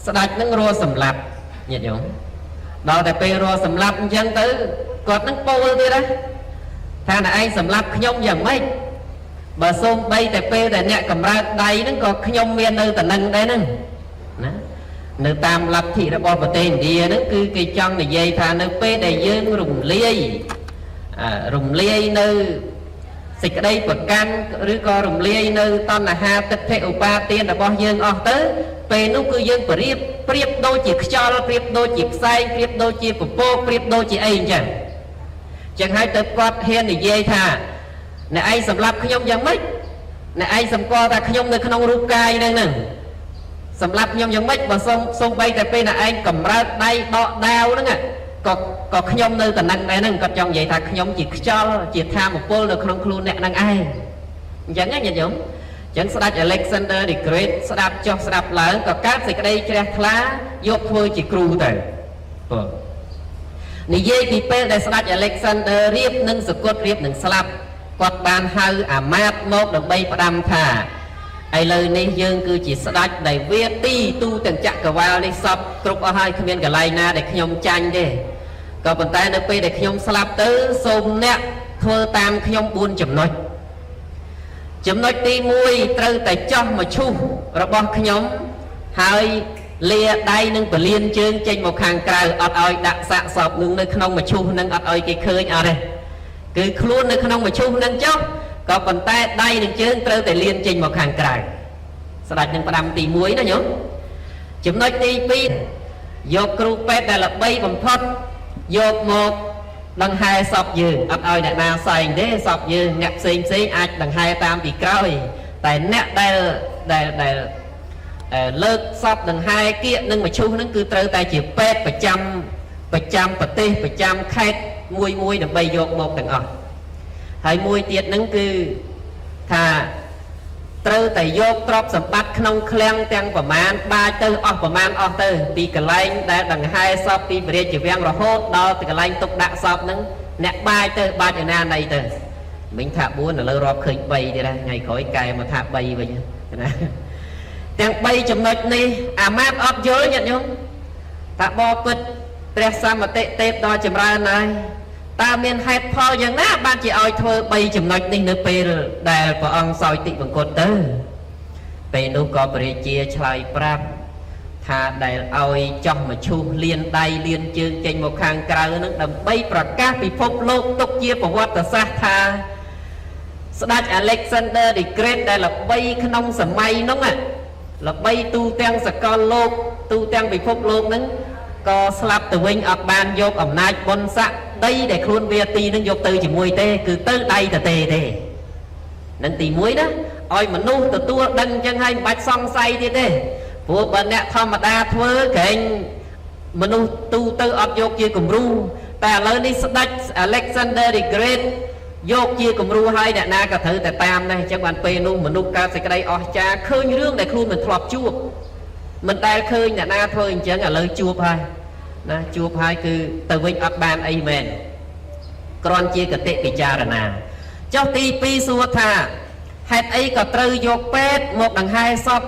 ស្ដេចនឹងរស់សម្លាប់ញាតិញោមដល់តែពេលរស់សម្លាប់អញ្ចឹងទៅគាត់នឹងពោលទៀតណាថាឯងសម្លាប់ខ្ញុំយ៉ាងម៉េចបើសូម្បីតែពេលដែលអ្នកកំរើកដៃហ្នឹងក៏ខ្ញុំមាននៅតំណឹងដែរហ្នឹងណានៅតាមលទ្ធិរបស់ប្រទេសឥណ្ឌាហ្នឹងគឺគេចង់និយាយថានៅពេលដែលយើងរំលាយនៅសេចក្តីប្រកាន់ឬក៏រំលាយនៅតណ្ហាទិដ្ឋិឧបាទានរបស់យើងអស់ទៅពេលនោះគឺយើងប្រៀបដូចជាខ្យល់ប្រៀបដូចជាផ្សែងប្រៀបដូចជាពពកប្រៀបដូចជាអីអញ្ចឹងហើយទៅគាត់ហ៊ាននិយាយថាអ្នកឯងសម្លាប់ខ្ញុំយ៉ាងម៉េចអ្នកឯងសម្គាល់ថាខ្ញុំនៅក្នុងរូបកាយហ្នឹងសម្លាប់ខ្ញុំយ៉ាងម៉េចបើសូម្បីតែពេលអ្នកឯងកំរើកដៃដកដាវហ្នឹងក៏ខ្ញុំនៅតំណែងដែរហ្នឹងគាត់ចង់និយាយថាខ្ញុំជាខ្យល់ជាថាមពលនៅក្នុងខ្លួនអ្នកហ្នឹងឯងអញ្ចឹងញាតិញោមអញ្ចឹងស្ដេច Alexander the Great ស្ដាប់ចុះស្ដាប់ឡើងក៏កើតសេចក្តីជ្រះថ្លាយកធ្វើជាគ្រូទៅនិយាយពីពេលដែលស្ដេច Alexander រៀបនឹងសកុតរៀបនឹងស្លាប់គាត់បានហៅអាមាត្យមកដើម្បីផ្ដាំថាឥឡូវនេះយើងគឺជាស្ដេចដែលវាទីទូទាំងចក្រវាលនេះសពគ្រប់អស់ហើយគ្មានកន្លែងណាដែលខ្ញុំចាញ់ទេក៏ប៉ុន្តែនៅពេលដែលខ្ញុំស្លាប់ទៅសូមអ្នកធ្វើតាមខ្ញុំ4ចំណុចទី1ត្រូវតែចោះមកឈូសរបស់ខ្ញុំហើយលាដៃនិងពលានជើងចេញមកខាងក្រៅអត់ឲ្យដាក់សាកសពនឹងនៅក្នុងមឈូសនឹងអត់ឲ្យគេឃើញអត់ទេគឺខ្លួននៅក្នុងមឈូសនឹងចុះក៏ប៉ុន្តែដៃនិងជើងត្រូវតែលានចេញមកខាងក្រៅស្ដេចនឹងផ្ដាំទី1ណាញោមចំណុចទី2យកគ្រូពេទ្យដែលល្បីបំផុតយកមកដង្ហែសពយើងអត់ឲ្យអ្នកណាសែងទេសពយើងអ្នកផ្សេងអាចដង្ហែតាមពីក្រោយតែអ្នកដែលលើកសពដង្ហែគៀកនឹងមឈូសនឹងគឺត្រូវតែជាពេទ្យប្រចាំប្រទេសប្រចាំខេត្តមួយដើម្បីយកមកទាំងអស់ហើយមួយទៀតហ្នឹងគឺថាត្រូវតែយកទ្រព្យសម្បត្តិក្នុងឃ្លាំងទាំងប្រមាណបាចទៅអស់ប្រមាណអស់ទៅពីកន្លែងដែលដង្ហែសពពីព្រះរាជវាំងរហូតដល់ទៅកន្លែងទុកដាក់សពហ្នឹងអ្នកបាចទៅបាចឯណាណីទៅមិញថា4ឥឡូវរាប់ឃើញ3ទៀតហើយថ្ងៃក្រោយកែមកថា3វិញណាទាំង3ចំណុចនេះអាមាត្យអត់យល់ញាតិញោមថាបបពិតព្រះសម្បតិទេពដ៏ចម្រើនហើយតើមានហេតុផលយ៉ាងណាបានជាឲ្យធ្វើ3ចំណុចនេះនៅពេលដែលព្រះអង្គសោយតិបង្គតទៅពេលនោះក៏ព្រះរាជាឆ្លើយប្រាប់ថាដែលឲ្យចោះមកឈូសលានដៃលានជើងចេញមកខាងក្រៅនឹងដើម្បីប្រកាសពិភពលោកទុកជាប្រវត្តិសាស្ត្រថាស្ដេច Alexander the Great ដែលល្បីក្នុងសម័យនោះល្បីទូទាំងសកលលោកទូទាំងពិភពលោកនឹងក៏ស្លាប់ទៅវិញអត់បានយកអំណាចបុណ្យស័ក្តិដីដែលខ្លួនវាទីនឹងយកទៅជាមួយទេគឺទៅដៃទៅទេនឹងទី1ណាឲ្យមនុស្សទទួលដឹងអញ្ចឹងហើយមិនបាច់សង្ស័យទៀតទេព្រោះបើអ្នកធម្មតាធ្វើក្រែងមនុស្សទូទៅអត់យកជាគំរូតែឥឡូវនេះស្ដេច Alexander the Great យកជាគំរូហើយអ្នកណាក៏ត្រូវតែតាមដែរអញ្ចឹងបានពេលនោះមនុស្សកើតសេចក្តីអស្ចារ្យឃើញរឿងដែលខ្លួនមិនធ្លាប់ជួបមិនដែលឃើញអ្នកណាធ្វើអញ្ចឹងឥឡូវជួបហើយណាជួបហើយគឺទៅវិញអត់បានអីមែនគ្រាន់ជាកតិពិចារណាចុះទី2សួរថាហេតុអីក៏ត្រូវយកពេទ្យមកដង្ហែសព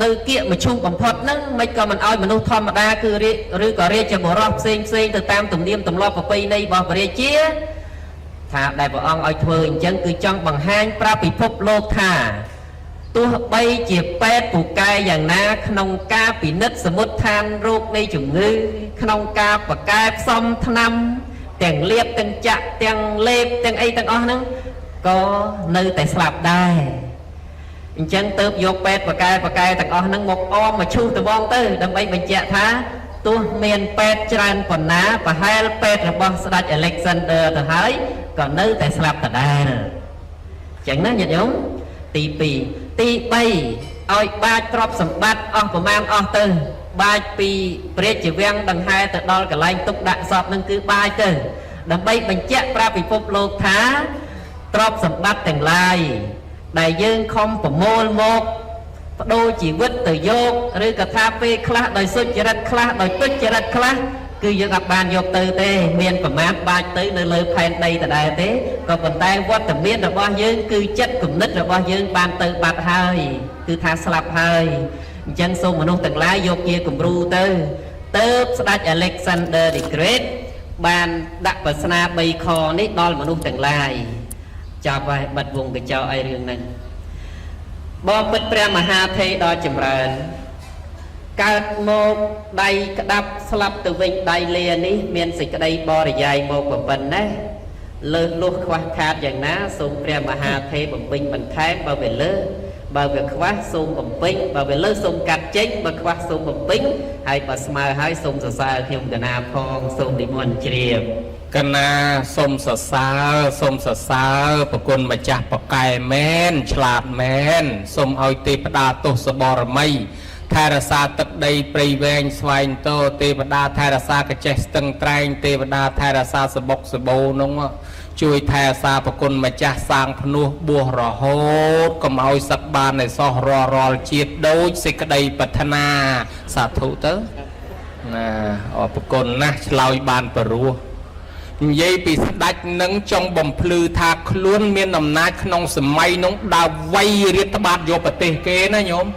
នៅគៀកមឈូសបំផុតហ្នឹងមិនក៏មិនឲ្យមនុស្សធម្មតាគឺឬក៏រាជបរិសផ្សេងទៅតាមទំនៀមទម្លាប់ប្រពៃណីរបស់ព្រះរាជាថាដែលព្រះអង្គឲ្យធ្វើអញ្ចឹងគឺចង់បង្ហាញប្រាប់ពិភពលោកថាទោះបីជាពេទ្យពូកែយ៉ាងណាក្នុងការពិនិត្យសមុទ្រឋានរោគនៃជំងឺក្នុងការបកែផ្សំថ្នាំទាំងលាបទាំងចាក់ទាំងលេបទាំងអីទាំងអស់ហ្នឹងក៏នៅតែស្លាប់ដែរអញ្ចឹងទៅយកពេទ្យបកែទាំងអស់ហ្នឹងមកអមមកឈូសទៅបងទៅដើម្បីបញ្ជាក់ថាទោះមានពេទ្យច្រើនប៉ុណ្ណាប្រហែលពេទ្យរបស់ស្ដេច Alexander ទៅហើយក៏នៅតែស្លាប់ដដែលអញ្ចឹងណាញាតិញោមទី2ទី3ឲ្យបាចទ្រព្យសម្បត្តិអស់ប្រមាណអស់ទៅបាចពីព្រះរាជវាំងដង្ហែទៅដល់កន្លែងទុកដាក់សពនឹងគឺបាចទៅដើម្បីបញ្ជាក់ប្រាប់ពិភពលោកថាទ្រព្យសម្បត្តិទាំងឡាយដែលយើងខំប្រមូលមក បដូរជីវិតទៅយកឬក៏ថាពេលខ្លះដោយសុចរិតខ្លះដោយទុច្ចរិតខ្លះគឺយើងអត់បានយកទៅទេមានប្រមាថបាច់ទៅនៅលើផែនដីដដែលទេក៏ប៉ុន្តែវត្តមានរបស់យើងគឺចិត្តគំនិតរបស់យើងបានទៅបាត់ហើយគឺថាស្លាប់ហើយអញ្ចឹងសូមមនុស្សទាំងឡាយយកជាគំរូទៅស្ដេច Alexander the Great បានដាក់ប្រស្នា3ខនេះដល់មនុស្សទាំងឡាយចាប់ហើយបិទវងកញ្ចក់ឲ្យរឿងហ្នឹងបងពិតព្រះមហាថេរដ៏ចម្រើនកើតមកដៃក្តាប់ស្លាប់ទៅវិញដៃលានេះមានសេចក្តីបរិយាយមកប៉ុណ្ណេះលើសលួសខ្វះខាតយ៉ាងណាសូមព្រះមហាថេរបំពេញបន្ថែមបើវាលើសបើវាខ្វះសូមបំពេញបើវាលើសសូមកាត់ចេញបើខ្វះសូមបំពេញហើយបើស្មើហើយសូមសរសើរខ្ញុំកណាផងសូមនិមន្តជ្រាបកណាសូមសរសើរប្រគុណម្ចាស់បកែមែនឆ្លាតមែនសូមឲ្យទេវតាទោសបរមីថែរក្សាទឹកដីព្រៃវែងស្វែងតោទេវតាថែរក្សាកចេះស្ទឹងត្រែងទេវតាថែរក្សាសបុកសបោនោះជួយថែរក្សាប្រគុណម្ចាស់សាងភ្នោះបួសរហូតកុំឲ្យសឹកបានในសោះរាល់ជាតិដូចសេចក្តីប្រាថ្នាសាធុទៅណាអរប្រគុណណាស់ឆ្លើយបានព្រោះនិយាយពីស្ដេចនឹងចង់បំភ្លឺថាខ្លួនមានអំណាចក្នុងសម័យនោះដើរវាយរាតត្បាតយកប្រទេសគេណាញោម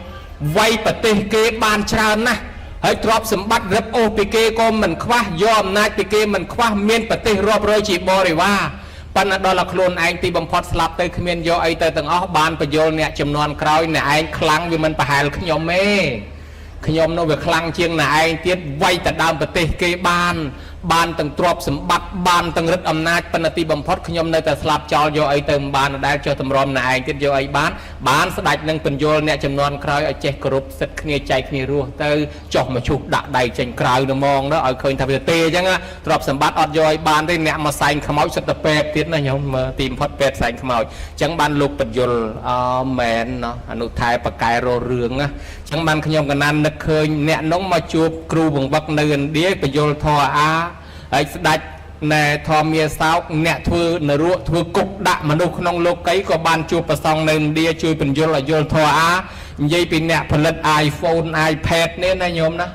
វាយប្រទេសគេបានច្រើនណាស់ហើយទ្រព្យសម្បត្តិរឹបអូសពីគេក៏មិនខ្វះយកអំណាចពីគេមិនខ្វះមានប្រទេសរាប់រយជាបរិវារប៉ុន្តែដល់ខ្លួនឯងទីបំផុតស្លាប់ទៅគ្មានយកអីទៅទាំងអស់បានបញ្យល់អ្នកចំនួនក្រោយអ្នកឯងខ្លាំងវាមិនប្រហែលខ្ញុំទេខ្ញុំនោះវាខ្លាំងជាងអ្នកឯងទៀតវាយទៅដើមប្រទេសគេបានទាំងទ្រព្យសម្បត្តិបានទាំងឫទ្ធិអំណាចប៉ុន្តែទីបំផុតខ្ញុំនៅតែស្លាប់ចោលយកអីទៅមិនបានដែលចុះតម្រាំអ្នកឯងទៀតយកអីបានស្ដេចនឹងបញ្យល់អ្នកចំនួនក្រោយឲ្យចេះគោរពសិទ្ធិគ្នាចែកគ្នារស់ទៅចុះមកឈូសដាក់ដៃចេញក្រៅទៅហ្មងទៅឲ្យឃើញថាវាទេអញ្ចឹងទ្រព្យសម្បត្តិអត់យកឲ្យបានទេអ្នកមកសែងខ្មោចសិតតែពេទ្យទៀតណាខ្ញុំមើលទីបំផុតពេទ្យសែងខ្មោចអញ្ចឹងបានលោកបញ្យល់មែនណោះអនុថែបកែររឿងណាអញ្ចឹងបានខ្ញុំកណាននឹកឃើញអ្នកនោះមកជួបគ្រូបង្វឹកនៅឥណ្ឌាបញ្យល់ធរអាហើយស្ដេចណែធម្មាសោកអ្នកធ្វើនរកធ្វើគុកដាក់មនុស្សក្នុងលោកីក៏បានជួបប្រសងនៅឥណ្ឌាជួយបញ្យល់ឲ្យយល់ធរអានិយាយពីអ្នកផលិត iPhone iPad នេះណាញោមណា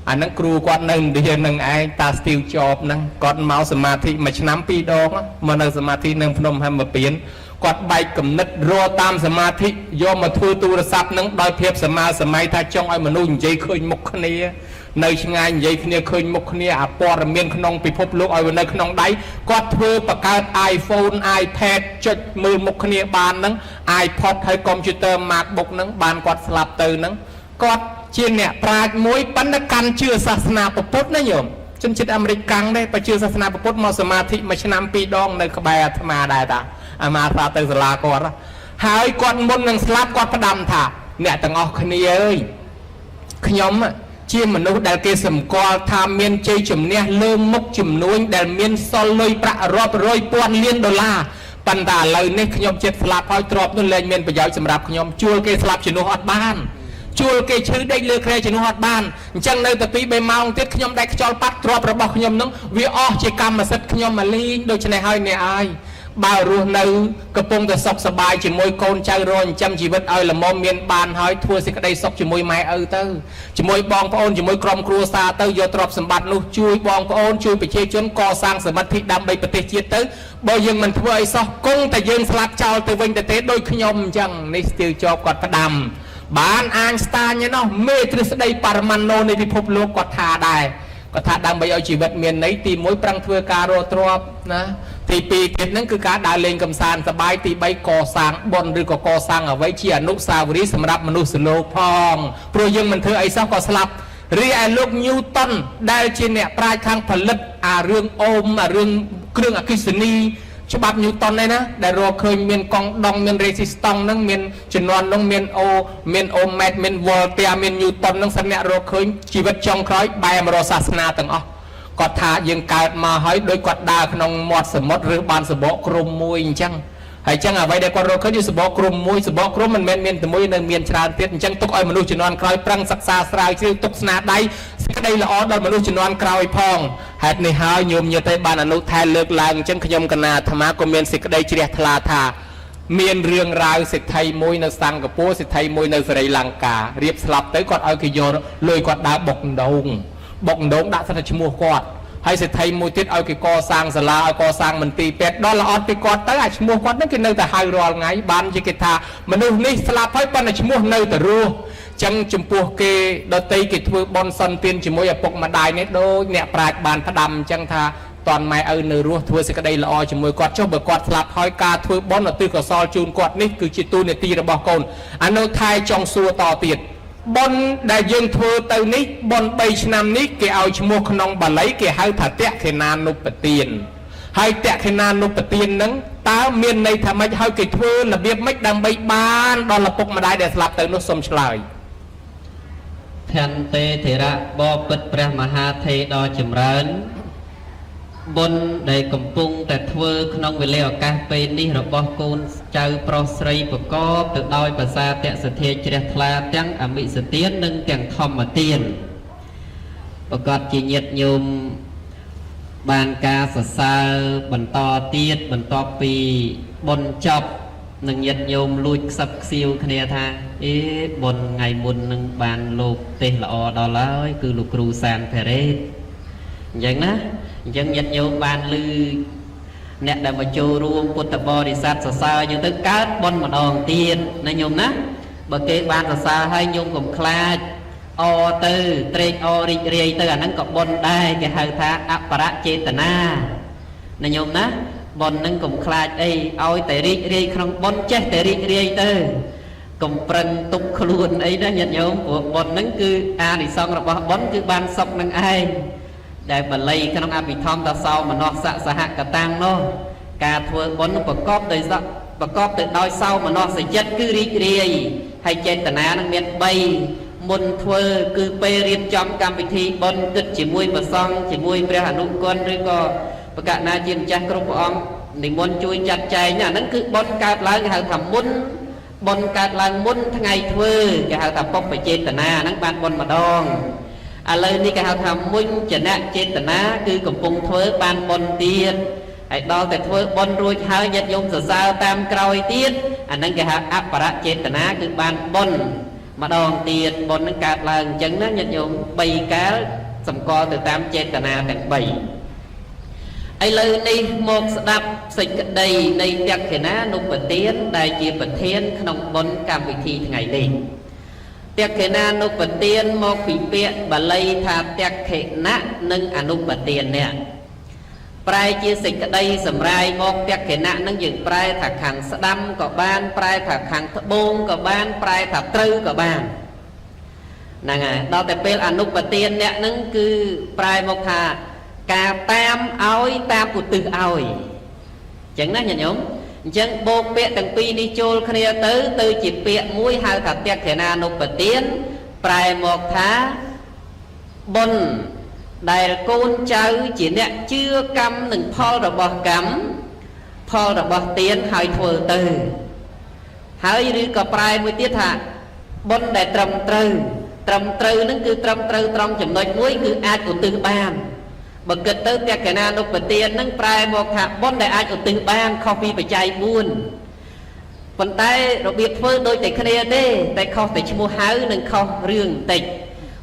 អាហ្នឹងគ្រូគាត់នៅឥណ្ឌានឹងឯងតា Steve Jobs ហ្នឹងគាត់មកសមាធិមួយឆ្នាំ2ដងមកនៅសមាធិនៅភ្នំហមពៀនគាត់បែកគំនិតរកតាមសមាធិយកមកធ្វើទូរស័ព្ទហ្នឹងដោយភាពសមាសម័យថាចង់ឲ្យមនុស្សនិយាយឃើញមុខគ្នានៅឆ្ងាយនិយាយគ្នាឃើញមុខគ្នាអាព័ត៌មានក្នុងពិភពលោកឲ្យនៅក្នុងដៃគាត់ធ្វើបង្កើត iPhone iPad ចុចមើលមុខគ្នាបានហ្នឹង iPod ហើយកុំព្យូទ័រ MacBook ហ្នឹងបានគាត់ស្លាប់ទៅហ្នឹងគាត់ជាអ្នកប្រាជ្ញមួយប៉ុន្តែកាន់ជឿសាសនាពុទ្ធណាញោមជនជាតិអាមេរិកកាំងដែរបើជឿសាសនាពុទ្ធមកសមាធិមួយឆ្នាំ2ដងនៅក្បែរអាត្មាដែរតាអាមាថាទៅសាលាគាត់ហើយគាត់មុននឹងស្លាប់គាត់ផ្ដាំថាអ្នកទាំងអស់គ្នាអើយខ្ញុំជាមនុស្សដែលគេសម្គាល់ថាមានជ័យជំនះលើមុខជំនួញដែលមានសល់លុយប្រាក់រាប់រយពាន់លានដុល្លារប៉ុន្តែឥឡូវនេះខ្ញុំចិត្តស្លាប់ហើយទ្រព្យនោះលែងមានប្រយោជន៍សម្រាប់ខ្ញុំជួលគេស្លាប់ជំនួសអត់បានជួលគេឈឺដេកលើក្រែជំនួសអត់បានអញ្ចឹងនៅតែ2-3ម៉ោងទៀតខ្ញុំដែលខ្យល់ប៉ាត់ទ្រព្យរបស់ខ្ញុំនឹងវាអស់ជាកម្មសិទ្ធិខ្ញុំមកលេងដូច្នេះហើយអ្នកអាយបើរស់នៅកំពុងតែសុខសប្បាយជាមួយកូនចៅរងចិញ្ចឹមជីវិតឲ្យល្មមមានបានហើយធ្វើសេចក្តីសុខជាមួយម៉ែឪទៅជាមួយបងប្អូនជាមួយក្រុមគ្រួសារទៅយកទ្រព្យសម្បត្តិនោះជួយបងប្អូនជួយប្រជាជនកសាងសមិទ្ធិដើម្បីប្រទេសជាតិទៅបើយើងមិនធ្វើអីសោះគង់តែយើងស្លាប់ចោលទៅវិញទៅទេដូចខ្ញុំអញ្ចឹងនេះស្ទាវជាប់គាត់ផ្ដាំបានអានស្តាញឯណោះមេទ្រឹស្ដីបរមាណូនៃពិភពលោកគាត់ថាដែរគាត់ថាដើម្បីឲ្យជីវិតមានន័យទី1ប្រឹងធ្វើការរកទ្រព្យណាទី2ទៀតហ្នឹងគឺការដើរលេងកម្សាន្តសប្បាយទី3កសាងបុណ្យឬក៏កសាងអ្វីជាអនុស្សាវរីយ៍សម្រាប់មនុស្សលោកផងព្រោះយើងមិនធ្វើអីសោះក៏ស្លាប់រីឯលោក Newton ដែលជាអ្នកប្រាជ្ញខាងផលិតអារឿងអូមអារឿងគ្រឿងអគ្គិសនីច្បាប់ Newton នេះណាដែលរកឃើញមានកង់ដុងមាន resistance ហ្នឹងមានជំនាន់ហ្នឹងមានអូម៉ែតមាន Voltaire មាន Newton ហ្នឹងសិនអ្នករកឃើញជីវិតចុងក្រោយបែរមករកសាសនាទាំងអស់គាត់ថាយើងកើតមកហើយដោយគាត់ដើរក្នុងមាត់សមុទ្រឬបានសបកក្រុមមួយអញ្ចឹងហើយអញ្ចឹងអ្វីដែលគាត់រកឃើញគឺសបកក្រុមមួយសបកក្រុមមិនមែនមានតែមួយនៅមានច្រើនទៀតអញ្ចឹងទុកឲ្យមនុស្សជំនាន់ក្រោយប្រឹងសិក្សាស្រាវជ្រាវទុកស្នាដៃសេចក្តីល្អដល់មនុស្សជំនាន់ក្រោយផងហេតុនេះហើយញោមញាតិបានអនុថែលើកឡើងអញ្ចឹងខ្ញុំកណាអាត្មាក៏មានសេចក្តីជ្រះថ្លាថា មានរឿងរ៉ាវសិទ្ធិមួយនៅសិង្ហបុរីសិទ្ធិមួយនៅស្រីលង្ការៀបស្លាប់ទៅគាត់ឲ្យគេយកលុយគាត់ដើរបុកដងដាក់សិទ្ធិឈ្មោះគាត់ហើយសិទ្ធិមួយទៀតឲ្យគេកសាងសាលាឲ្យកសាងមន្ទីរពេទ្យដល់ល្អត់ពីគាត់ទៅអាឈ្មោះគាត់ហ្នឹងគេនៅតែហៅរាល់ថ្ងៃបានជាគេថាមនុស្សនេះស្លាប់ហើយប៉ុន្តែឈ្មោះនៅតែរស់ចឹងចំពោះគេដតីគេធ្វើបន់សន្តានជាមួយឪពុកម្ដាយនេះដូចអ្នកប្រាជ្ញបានផ្ដាំចឹងថាតនម៉ែឪនៅរស់ធ្វើសេចក្តីល្អជាមួយគាត់ចុះបើគាត់ស្លាប់ហើយការធ្វើបន់ឧទ្ទិសកុសលជូនគាត់នេះគឺជាទូនាទីរបស់កូនអានោះថែចង់សួរតទៀតបន់ដែលយើងធ្វើទៅនេះបន់3ឆ្នាំនេះគេឲ្យឈ្មោះក្នុងបាលីគេហៅថាតក្ខិណានុបទានហើយតក្ខិណានុបទានហ្នឹងតើមានន័យថាម៉េចហើយគេធ្វើរបៀបម៉េចដើម្បីបានដល់ឪពុកម្ដាយដែលស្លាប់ទៅនោះសូមឆ្លើយខន្ទេធិរៈបពិតព្រះមហាថេរដ៏ចម្រើនបុណ្យដែលកំពុងតែធ្វើក្នុងវេលាឱកាសពេលនេះរបស់កូនចៅប្រុសស្រីប្រកបទៅដោយភាសាតសធាជ្រះថ្លាទាំងអមិសទាននិងទាំងធម្មទានប្រកាសជាញាតិញោមបានការសរសើរបន្តទៀតបន្ទាប់ពីបុណ្យចប់នឹងញាតិញោមលួចខ្សឹបខ្សៀវគ្នាថាបុណ្យថ្ងៃមុននឹងបានលោកទេសល្អដល់ហើយគឺលោកគ្រូសានផេរ៉េតអញ្ចឹងណាអញ្ចឹងញាតិញោមបានឮអ្នកដែលមកចូលរួមពុទ្ធបរិស័ទសរសើរយើងទៅកើតបុណ្យម្ដងទៀតណាញោមណាបើគេបានសរសើរហើយញោមកុំខ្លាចអទៅត្រេកអររីករាយទៅអាហ្នឹងក៏បុណ្យដែរគេហៅថាអបរចេតនាណាញោមណាបុណ្យហ្នឹងកុំខ្លាចអីឲ្យតែរីករាយក្នុងបុណ្យចេះតែរីករាយទៅកុំប្រឹងទុកខ្លួនអីណាញាតិញោមព្រោះបុណ្យហ្នឹងគឺអានិសង្សរបស់បុណ្យគឺបានសុខនឹងឯងដែលបាលីក្នុងអភិធម្មតសោមនស្សសហកតាំងនោះការធ្វើបុណ្យប្រកបទៅដោយសោមនស្សចិត្តគឺរីករាយហើយចេតនានឹងមាន3មុនធ្វើគឺពេលរៀបចំកម្មវិធីបុណ្យគិតជាមួយព្រះសង្ឃជាមួយព្រះអនុគុណឬក៏បកណាជាម្ចាស់គ្រប់ព្រះអង្គនិមន្តជួយចាត់ចែងអាហ្នឹងគឺបុណ្យកើតឡើងគេហៅថាមុនបុណ្យកើតឡើងមុនថ្ងៃធ្វើគេហៅថាពុព្វចេតនាហ្នឹងបានបុណ្យម្ដងឥឡូវនេះគេហៅថាមុញ្ញចេតនាគឺកំពុងធ្វើបានបុណ្យទៀតហើយដល់តែធ្វើបុណ្យរួចហើយញាតិញោមសរសើរតាមក្រោយទៀតអាហ្នឹងគេហៅអបរចេតនាគឺបានបុណ្យម្ដងទៀតបុណ្យហ្នឹងកើតឡើងអញ្ចឹងណាញាតិញោម3កាលសម្គាល់ទៅតាមចេតនាទាំង3ឥឡូវនេះមកស្ដាប់សេចក្តីនៃតក្ខិណានុបទានដែលជាប្រធានក្នុងបុណ្យកម្មវិធីថ្ងៃនេះតក្ខិណានុបទានមកពីពាក្យបាលីថាតក្ខិណៈនិងអនុបទាននេះប្រែជាសេចក្តីសម្រាយមកតក្ខិណៈនឹងយើងប្រែថាខាងស្ដាំក៏បានប្រែថាខាងត្បូងក៏បានប្រែថាត្រូវក៏បានហ្នឹងហើយដល់តែពេលអនុបទានអ្នកហ្នឹងគឺប្រែមកថាការតាមឲ្យតាមឧទ្ទិសឲ្យអញ្ចឹងណាញាតិញោមអញ្ចឹងបូកពាក្យទាំងពីរនេះចូលគ្នាទៅជាពាក្យមួយហៅថាតក្ខិណានុបទានប្រែមកថាបុណ្យដែលកូនចៅជាអ្នកជឿកម្មនិងផលរបស់កម្មផលរបស់ទានហើយធ្វើទៅហើយឬក៏ប្រែមួយទៀតថាបុណ្យដែលត្រឹមត្រូវហ្នឹងគឺត្រឹមត្រូវត្រង់ចំណុចមួយគឺអាចឧទ្ទិសបានបើគិតទៅតក្ខិណានុបទានហ្នឹងប្រែមកថាបុណ្យដែលអាចឧទ្ទិសបានខុសពីបច្ច័យ4ប៉ុន្តែរបៀបធ្វើដូចតែគ្នាទេតែខុសតែឈ្មោះហៅនិងខុសរឿងបន្តិច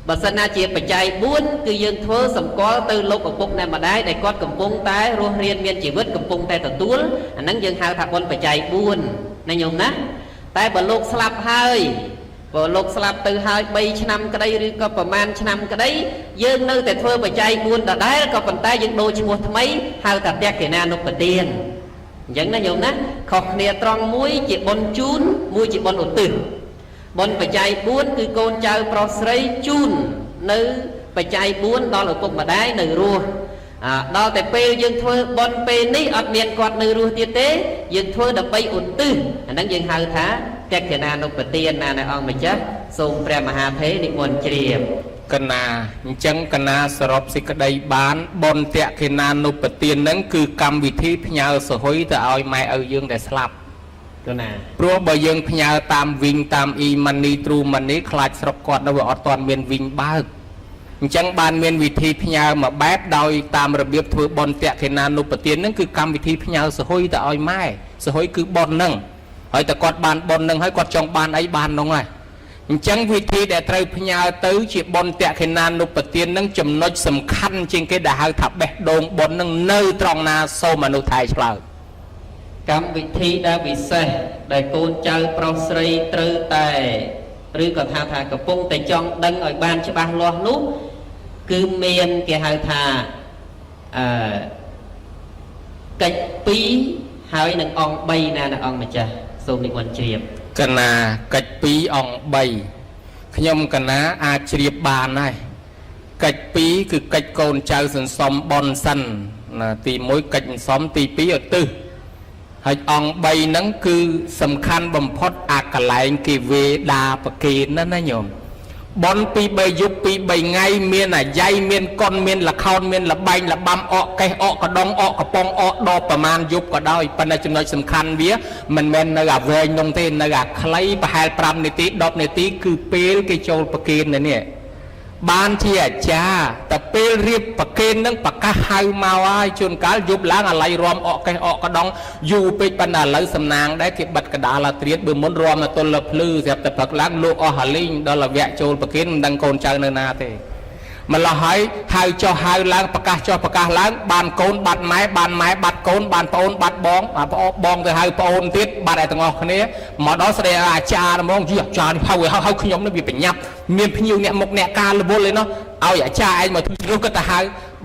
បើសិនណាជាបច្ច័យ4គឺយើងធ្វើសម្គាល់ទៅលោកឪពុកអ្នកម្ដាយដែលគាត់កំពុងតែរស់រានមានជីវិតកំពុងតែទទួលអាហ្នឹងយើងហៅថាបុណ្យបច្ច័យ4ណាញោមណាតែបើលោកស្លាប់ហើយបើលោកស្លាប់ទៅហើយ3ឆ្នាំក្តីឬក៏ប្រមាណឆ្នាំក្តីយើងនៅតែធ្វើបច្ច័យ4ដដែលក៏ប៉ុន្តែយើងដូរឈ្មោះថ្មីហៅថាតក្ខិណានុបទានអញ្ចឹងណាញោមណាខុសគ្នាត្រង់មួយជាបុណ្យជូនមួយជាបុណ្យឧទ្ទិសបុណ្យបច្ច័យ4គឺកូនចៅប្រុសស្រីជូននៅបច្ច័យ4ដល់ឪពុកម្ដាយនៅរស់ដល់តែពេលយើងធ្វើបុណ្យពេលនេះអត់មានគាត់នៅរស់ទៀតទេយើងធ្វើដើម្បីឧទ្ទិសអាហ្នឹងយើងហៅថាតក្ខិណានុបទានណានៅអង្គម្ចាស់សូមព្រះមហាថេរនិមន្តជ្រាបកណាអញ្ចឹងកណាសរុបសេចក្តីបានបុណ្យតក្ខិណានុបទានហ្នឹងគឺកម្មវិធីផ្ញើសហុយទៅឲ្យម៉ែឪយើងដែលស្លាប់កណាព្រោះបើយើងផ្ញើតាមវិញតាមអ៊ីម៉ានីទ្រូម៉ានីខ្លាចស្រុកគាត់នៅអត់ទាន់មានវិញបើកអញ្ចឹងបានមានវិធីផ្ញើមួយបែបដោយតាមរបៀបធ្វើបុណ្យតក្ខិណានុបទានហ្នឹងគឺកម្មវិធីផ្ញើសហុយទៅឲ្យម៉ែសហុយគឺបុណ្យហ្នឹង ហើយតែគាត់បានបននឹងហើយគាត់ចង់បានអីបាននោះហើយអញ្ចឹងវិធីដែលត្រូវផ្ញើទៅជាបនតក្កិណានុបទាននឹងចំណុចសំខាន់ជាងគេដែលហៅថាបេះដូងបននឹងនៅត្រង់ណាសូមអនុថែឆ្លើយកម្មវិធីដែលពិសេសដែលកូនចៅប្រុសស្រីត្រូវតែឬក៏ថាកំពុងតែចង់ដឹងឲ្យបានច្បាស់លាស់នោះគឺមានគេហៅថាកិច្ច2ហើយនឹងអង្គ3ណាអង្គម្ចាស់សូមនិមន្តជ្រាបកណាកិច្ច2អង្គ3ខ្ញុំកណាអាចជ្រាបបានហើយកិច្ច2គឺកិច្ចកូនចៅសន្សំបនសិនណាទី1កិច្ចសន្សំទី2ឧទ្ទិសហើយអង្គ3ហ្នឹងគឺសំខាន់បំផុតអាកលែងគេវេដាប្រគេនណាញោមបន2 3យប់2 3ថ្ងៃមានអាយ៉ៃមានកុនមានលខោនមានលបែងលបាំអកកេះអកកដងអកកំប៉ុងអកដបប្រមាណយប់ក៏ដោយប៉ុន្តែចំណុចសំខាន់វាមិនមែននៅអាវែងនោះទេនៅអាខ្លីប្រហែល5នាទី10នាទីគឺពេលគេចូលប្រគេននេះបានជាអាចារ្យតែពេលរៀបប្រគេននឹងប្រកាសហៅមកហើយជួនកាលយប់ឡើងអាឡ័យរំអកកេះអកកដងយូរពេកប៉ុន្តែឥឡូវសំណាងដែរគេបិទកដាលអាត្រៀតបើមុនរំទៅទល់ភ្លឺស្រាប់តែព្រឹកឡើងលោកអស់ហាលីងដល់វគ្គចូលប្រគេនមិនដឹងកូនចៅនៅណាទេម្ល៉េះហើយហៅចុះហៅឡើងប្រកាសចុះប្រកាសឡើងបានកូនបាត់ម៉ែបានម៉ែបាត់កូនបានប្អូនបាត់បងបងទៅហៅប្អូនទៀតបាត់ឯទាំងអស់គ្នាមកដល់ស្ដីអាចារ្យហ្មងយីអាចារ្យនេះហៅខ្ញុំនេះវាបញ្ញាប់មានភ្ញៀវអ្នកមុខអ្នកការលវលឯណោះឲ្យអាចារ្យឯងមកជួយគាត់ទៅហៅ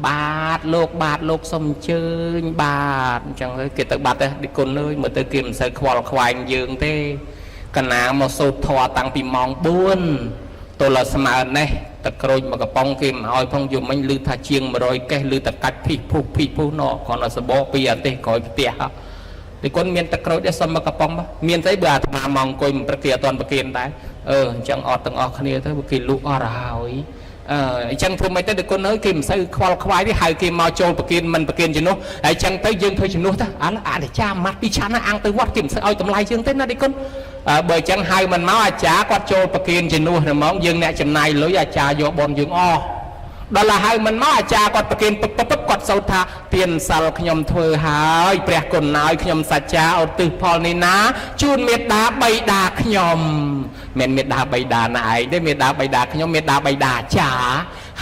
បាទលោកសុំអញ្ជើញបាទអញ្ចឹងគេទៅបាត់ទេឌីគុណអើយមើលទៅគេមិនសូវខ្វល់ខ្វាយយើងទេកណាមកសូត្រធម៌តាំងពីម៉ោង4ទល់ស្មើនេះទឹកក្រូចមកកំប៉ុងគេមិនឲ្យផងយំមិញឮថាជាង100កេះឮតែកាច់ភីភុះណគ្រាន់តែសបោពីអាទេសក្រោយផ្ទះទីគុណមានទឹកក្រូចដែរសុំមកកំប៉ុងមានស្អីបើអាត្មាមកអង្គុយមិនព្រឹកគេអត់ទាន់ប្រគិនដែរអញ្ចឹងអត់ទាំងអស់គ្នាទៅគេលក់អស់ហើយអញ្ចឹងធ្វើម៉េចទៅទីគុណអើយគេមិនសូវខ្វល់ខ្វាយទេហៅគេមកចូលប្រគិនមិនប្រគិនជំនួសហើយអញ្ចឹងទៅយើងធ្វើជំនួសទៅអាចារ្យម៉ាត់ពីឆានអាំងទៅវត្តគេមិនសូវឲ្យតម្លៃជាងទេណាទីគុណបើអញ្ចឹងហៅមិនមកអាចារ្យគាត់ចូលប្រគិនជំនួសហ្មងយើងអ្នកចំណាយលុយអាចារ្យយកបនយើងអស់ដល់ឡាហៅមិនមកអាចារ្យគាត់ប្រគិនគាត់សូត្រថាទានសិលខ្ញុំធ្វើហើយព្រះគុណហើយខ្ញុំសច្ចាឧទ្ទិសផលនេះណាជូនមេត្តាបៃតាខ្ញុំមិនមេត្តាបៃតាណាឯងទេមេត្តាបៃតាខ្ញុំមេត្តាបៃតាអាចារ្យ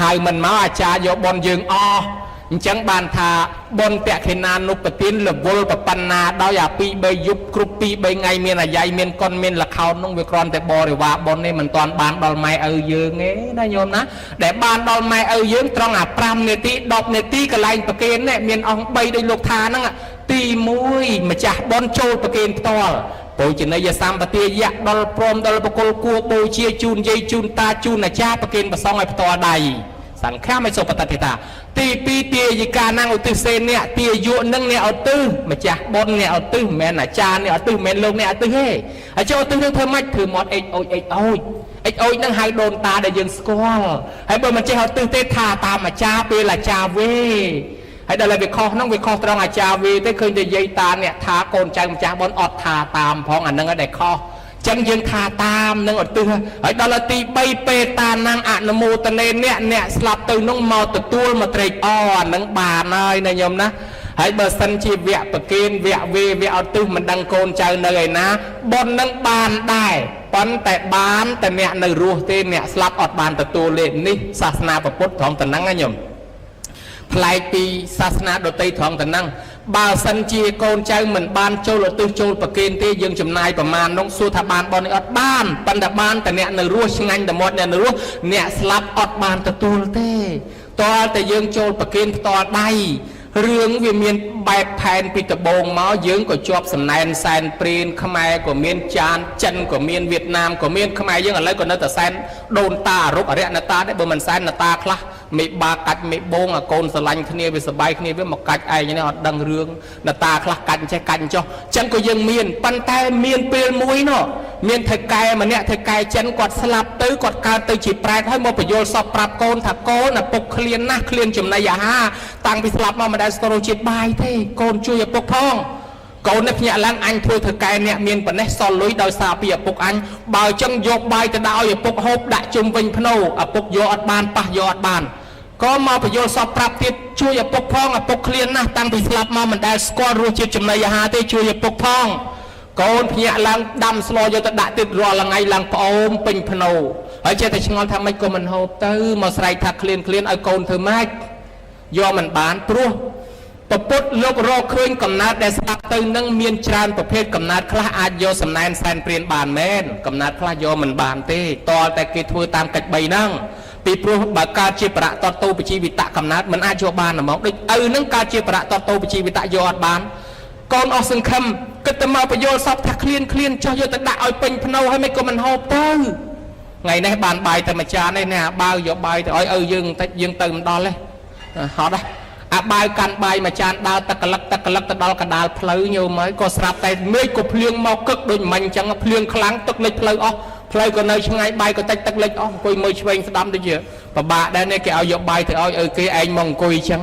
ហៅមិនមកអាចារ្យយកបនយើងអស់អញ្ចឹងបានថាបនតក្កិណានុបទានរវល់ប្របណ្ណាដោយអា2 3យប់គ្រប់2 3ថ្ងៃមានអាយ៉ៃមានកុនមានលខោននោះវាគ្រាន់តែបរិវារបននេះមិនទាន់បានដល់ម៉ែឪយើងទេណាញោមណាដែលបានដល់ម៉ែឪយើងត្រង់អា5នាទី10នាទីកន្លែងប្រគេននេះមានអង្គ3ដោយលោកថាហ្នឹងទី1ម្ចាស់បនចូលប្រគេនផ្ទាល់បូជនីយសម្បទាយៈដល់ព្រមដល់បកុលគួបូជាជូនយាយជូនតាជូនអាចារ្យប្រគេនប្រសងឲ្យផ្ទាល់ដៃសង្ឃាមិនសុបតតិតាទី2ទាយិកាណាំងឧទ្ទិសេនៈទាយុនឹងអ្នកឧទ្ទិសម្ចាស់បុណ្យអ្នកឧទ្ទិសមិនមែនអាចារ្យអ្នកឧទ្ទិសមិនមែនលោកអ្នកឧទ្ទិសទេហើយចូលឧទ្ទិសនឹងធ្វើម៉េចធ្វើមាត់អេចអូចនឹងហៅដូនតាដែលយើងស្គាល់ហើយបើមិនចេះឧទ្ទិសទេថាតាមអាចារ្យពេលអាចារ្យវេហើយដល់វាខុសហ្នឹងវាខុសត្រង់អាចារ្យវេទេឃើញតែយាយតាអ្នកថាកូនចៅម្ចាស់បុណ្យអត់ថាតាមផងអាហ្នឹងឯងដែលខុសចឹងយើងថាតាមនឹងឧទ្ទិសហើយដល់ទី3ពេតាណាំងអនុមោទនេអ្នកស្លាប់ទៅនោះមកទទួលមកត្រេកអរអានឹងបានហើយណាញោមណាហើយបើសិនជាវគ្គប្រគេនវគ្គវេវគ្គឧទ្ទិសមិនដឹងកូនចៅនៅឯណាបុណ្យនឹងបានដែរប៉ុន្តែបានតែអ្នកនៅរស់ទេអ្នកស្លាប់អត់បានទទួលទេនេះសាសនាពុទ្ធត្រង់តែហ្នឹងណាញោមផ្លែកពីសាសនាដទៃត្រង់តែហ្នឹងបើសិនជាកូនចៅមិនបានចូលឧទ្ទិសចូលប្រគេនទេយើងចំណាយប្រមាណនោះសួរថាបានបននេះអត់បានប៉ុន្តែបានតែអ្នកនៅរស់ឆ្ងាញ់តែមាត់អ្នកនៅរស់អ្នកស្លាប់អត់បានទទួលទេតើតែយើងចូលប្រគេនផ្ទាល់ដៃរឿងវាមានបែបផែនពីដំបូងមកយើងក៏ជាប់សំណែនសែនព្រានខ្មែរក៏មានចានចិនក៏មានវៀតណាមក៏មានខ្មែរយើងឥឡូវក៏នៅតែសែនដូនតារុកអរិយណតាដែរបើមិនសែនណតាខ្លះមេបាកាច់មេបងអាកូនស្រឡាញ់គ្នាវាសបាយគ្នាវាមកកាច់ឯងនេះអត់ដឹងរឿងណតាខ្លះកាច់ចេះកាច់ចុះចឹងក៏យើងមានប៉ុន្តែមានពេលមួយនោះមានថៅកែម្នាក់ថៅកែចិនគាត់ស្លាប់ទៅគាត់កើតទៅជាប្រែតហើយមកបញ្យល់សពប្រាប់កូនថាកូនឪពុកឃ្លានណាស់ឃ្លានចំណីអាហារតាំងពីស្លាប់មកមិនដែលស្គាល់ជាតិបាយទេកូនជួយឪពុកផងកូននេះភ្ញាក់ឡើងអញធ្វើថៅកែអ្នកមានប៉ុណ្ណេះសល់លុយដោយសារពីឪពុកអញបើចឹងយកបាយទៅដាក់ឲ្យឪពុកហូបដាក់ជុំវិញភ្នោឪពុកយកអត់បានប៉ះយកអត់បានក៏មកបញ្យល់សពប្រាប់ទៀតជួយឪពុកផងឪពុកឃ្លានណាស់តាំងពីស្លាប់មកមិនដែលស្គាល់រសជាតិចំណីអាហារទេជួយឪពុកផងក កូនភ្ញាក់ឡើងដាំស្លយកទៅដាក់ទៀតរាល់ថ្ងៃឡើងប្អូនពេញភ្នោហើយចេះតែឆ្ងល់ថាម៉េចក៏មិនហូបទៅមកស្រែកថាឃ្លានឲ្យកូនធ្វើម៉េចយកមិនបានព្រោះពពុទ្ធលោករកឃើញកំណើតដែលស្ដាប់ទៅនឹងមានច្រើនប្រភេទកំណើតខ្លះអាចយកសំណែនសែនព្រានបានមែនកំណើតខ្លះយកមិនបានទេតលតែគេធ្វើតាមកិច្ច3ហ្នឹងពីព្រោះបើកើតជាប្រៈតតោបជីវិតកំណើតមិនអាចយកបានហ្មងដូចឪនឹងកើតជាប្រៈតតោបជីវិតយកអត់បានកូនអស់សង្ឃឹមគិតតែមកបញ្យល់សពថាឃ្លានចោះយកទៅដាក់ឲ្យពេញភ្នៅហើយមិនក៏មិនហូបទៅថ្ងៃនេះបានបាយតែមួយចាននេះអាបាវយកបាយទៅឲ្យឪយើងបន្តិចយើងទៅមិនដល់ទេហត់អាបាវកាន់បាយមួយចានដើរទឹកកលឹកទៅដល់កណ្ដាលផ្លូវញោមហើយក៏ស្រាប់តែមេឃក៏ភ្លៀងមកកឹកដូចមិញអញ្ចឹងភ្លៀងខ្លាំងទឹកលិចផ្លូវអស់ផ្លូវក៏នៅឆ្ងាយបាយក៏តិចទឹកលិចអស់អង្គុយមើលឆ្វេងស្ដាំដូចជាពិបាកដែរនេះគេឲ្យយកបាយទៅឲ្យគេឯងមកអង្គុយអញ្ចឹង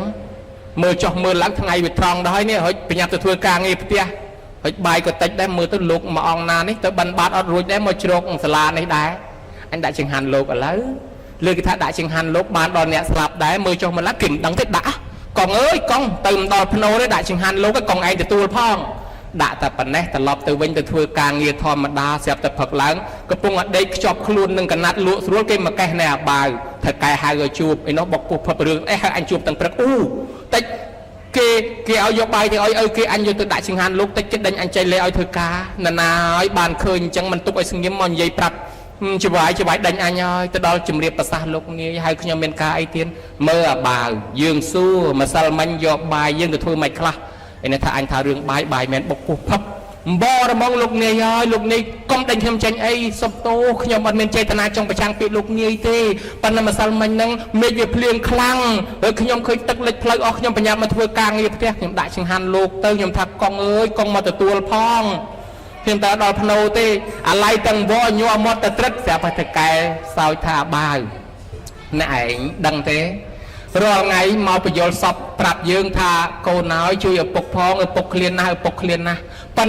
មើលចុះមើលឡើងថ្ងៃវាត្រង់ដល់ហើយនេះហុចប្រញាប់ទៅធ្វើការងារផ្ទះហុចបាយក៏តិចដែរមើលទៅលោកមួយអង្គណានេះទៅបិណ្ឌបាតអត់រួចដែរមកជ្រកសាលានេះដែរអញដាក់ចង្ហាន់លោកឥឡូវលើគេថាដាក់ចង្ហាន់លោកបានដល់អ្នកស្លាប់ដែរមើលចុះមើលឡើងគេមិនដឹងទេដាក់កងអើយកងទៅមិនដល់ភ្នោទេដាក់ចង្ហាន់លោកឯងកងឯងទទួលផងដាក់តែប៉ុណ្ណេះត្រឡប់ទៅវិញទៅធ្វើការងារធម្មតាស្រាប់តែផឹកឡើងកំពុងអដេកខ្ជាប់ខ្លួននឹងកណាត់លក់ស្រួលគេមកកេះនៅអាបាវថៅកែហៅឲ្យជួបឯនោះបុកពុះភពរឿងហៅអញជួបទាំងព្រឹកតិចគេឲ្យយកបាយទៅឲ្យគេអញយកទៅដាក់ចង្ហាន់លោកតិចគេដេញអញចៃលេឲ្យធ្វើការណានាឲ្យបានឃើញអញ្ចឹងមិនទុកឲ្យស្ងៀមមកនិយាយប្រាប់ច្បាយដេញអញឲ្យទៅដល់ជំរាបប្រសាសន៍លោកនាយហើយខ្ញុំមានការអីទៀតមើលអាបាវយើងសួរម្សិលមិញយកបាយយើងទៅធ្វើមិនខ្លះឯនេះថាអញថារឿងបាយមែនបុកពុះផឹកអំបរហ្មងលោកនាយហើយលោកនាយកុំដេញខ្ញុំចេញអីសុំទោសខ្ញុំអត់មានចេតនាចង់ប្រឆាំងពីលោកនាយទេប៉ុន្តែម្សិលមិញហ្នឹងមេឃវាភ្លៀងខ្លាំងហើយខ្ញុំឃើញទឹកលិចផ្លូវអស់ខ្ញុំបញ្ញាប់មកធ្វើការងារផ្ទះខ្ញុំដាក់ចង្ហាន់លោកទៅខ្ញុំថាកងអើយកងមកទទួលផងខ្ញុំតើដល់ភ្នោទេអាឡៃទាំងវញ័រមាត់ទៅត្រឹកស្រាប់តែកែសោយថាបាវអ្នកឯងដឹងទេរាល់ថ្ងៃមកបញ្យល់សពប្រាប់យើងថាកូនហើយជួយឪពុកផងឪពុកឃ្លានណាស់ប៉ុន្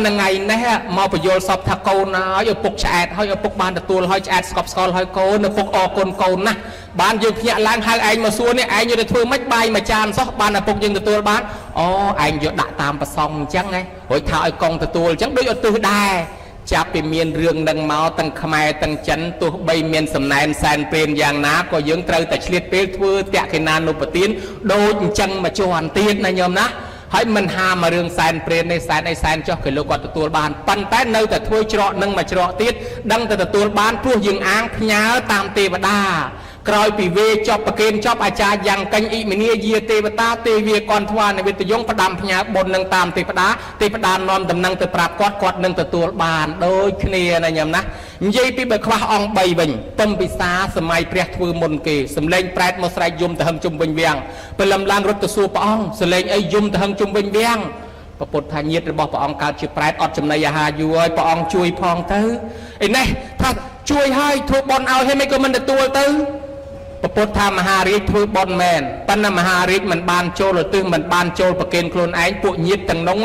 តែថ្ងៃនេះមកបញ្យល់សពថាកូនហើយឪពុកឆ្អែតហើយឪពុកបានទទួលហើយឆ្អែតស្កប់ស្កល់ហើយកូនឪពុកអរគុណកូនណាស់បានយើងភ្ញាក់ឡើងហៅឯងមកសួរនេះឯងយកទៅធ្វើម៉េចបាយមួយចានសោះបានឪពុកយើងទទួលបានអូឯងយកដាក់តាមប្រសងអញ្ចឹងហ៎រួចថាឲ្យកងទទួលអញ្ចឹងដូចអត់ទិសដែរចាប់ពីមានរឿងនឹងមកទាំងខ្មែរទាំងចិនទោះបីមានសំណែនសែនព្រានយ៉ាងណាក៏យើងត្រូវតែឆ្លៀតពេលធ្វើតក្កិណានុបទានដូចអញ្ចឹងមកជាន់ទៀតណាញោមណាហើយមិនហាមរឿងសែនព្រាននេះសែនអីសែនចុះគេលោកគាត់ទទួលបានប៉ុន្តែនៅតែធ្វើច្រកនឹងមកច្រកទៀតដឹងតែទទួលបានព្រោះយើងអាងផ្ញើតាមទេវតាក្រោយពីវេចប់ប្រគេនចប់អាចារ្យយ៉ាងកញ្ញិមនីយាទេវតាទេវាកនធ្វានិវិតយងផ្ដាំផ្ញើបុណ្យនឹងតាមទេវតានាំដំណឹងទៅប្រាប់គាត់នឹងទទួលបានដូចគ្នាណាញោមណានិយាយពីបើខ្វះអង្គ3វិញពំពិសាសម័យព្រះធ្វើមុនគេសំលេងប្រែតមកស្រែកយំទៅហឹងជុំវិញវាំងព្រលឹមឡើងរត់ទៅសួរព្រះអង្គសំលេងអីយំទៅហឹងជុំវិញវាំងព្រះពុទ្ធថាញាតិរបស់ព្រះអង្គកើតជាប្រែតអត់ចំណីអាហារយូរហើយព្រះអង្គជួយផងទៅឯនេះថាជួយហើយធ្វើបុណ្យឲ្យហើយមិនក៏មិនទទួលទៅព្រះពុទ្ធថាមហារាជធ្វើបុណ្យមែនប៉ុន្តែមហារាជមិនបានចូលទិសមិនបានចូលប្រគេនខ្លួនឯងពួកញាតិទាំងនោះ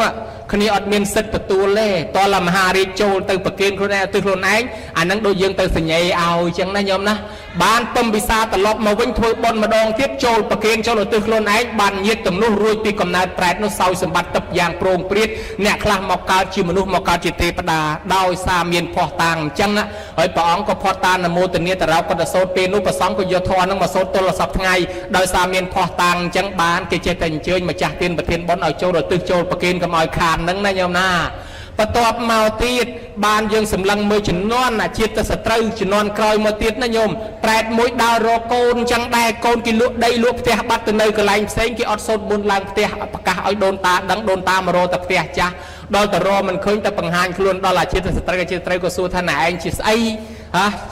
គ្នាអត់មានសិទ្ធិទទួលទេតើមហារាជចូលទៅប្រគេនខ្លួនឯងទិសខ្លួនឯងអានឹងដូចយើងទៅសញ្ញេឲ្យអញ្ចឹងណាញោមណាបានពំពិសាត្រឡប់មកវិញធ្វើបុណ្យម្ដងទៀតចូលប្រគេនចូលទិសខ្លួនឯងបានញាតិទំនោះរួចពីកំណើតប្រែតនោះសោយសម្បត្តិទឹកយ៉ាងប្រងព្រាតអ្នកខ្លះមកកើតជាមនុស្សមកកើតជាទេវតាដោយសារមានភ័ស្តុតាងអញ្ចឹងហើយព្រះអង្គក៏ផតតានមោទនាតារោគាត់ទៅសូត្រពេលនោះព្រះសង្ឃក៏យកធម៌នឹងមកសូត្រទល់សប្តាហ៍ថ្ងៃដោយសារមានភ័ស្តុតាងអញ្ចឹងបានគេចេះតែអញ្ជើញម្ចាស់ទានប្រធានបុណ្យឲ្យចូលទិសចូលប្រគេនកុំឲ្យខាតហ្នឹងណាញោមណាបន្ទាប់មកទៀតបានយើងសម្លឹងមើលជំនាន់អាជាតិសត្រូវជំនាន់ក្រោយមកទៀតណាញោមប្រែតមួយដើររកកូនចឹងដែរកូនគេលក់ដីលក់ផ្ទះបាត់ទៅនៅកន្លែងផ្សេងគេអត់សូត្រមុនឡើងផ្ទះប្រកាសឲ្យដូនតាដឹងដូនតាមករកតែផ្ទះចាស់ដល់តែរកមិនឃើញតែបង្ហាញខ្លួនដល់អាជាតិសត្រូវក៏សួរថាណែឯងជាស្អី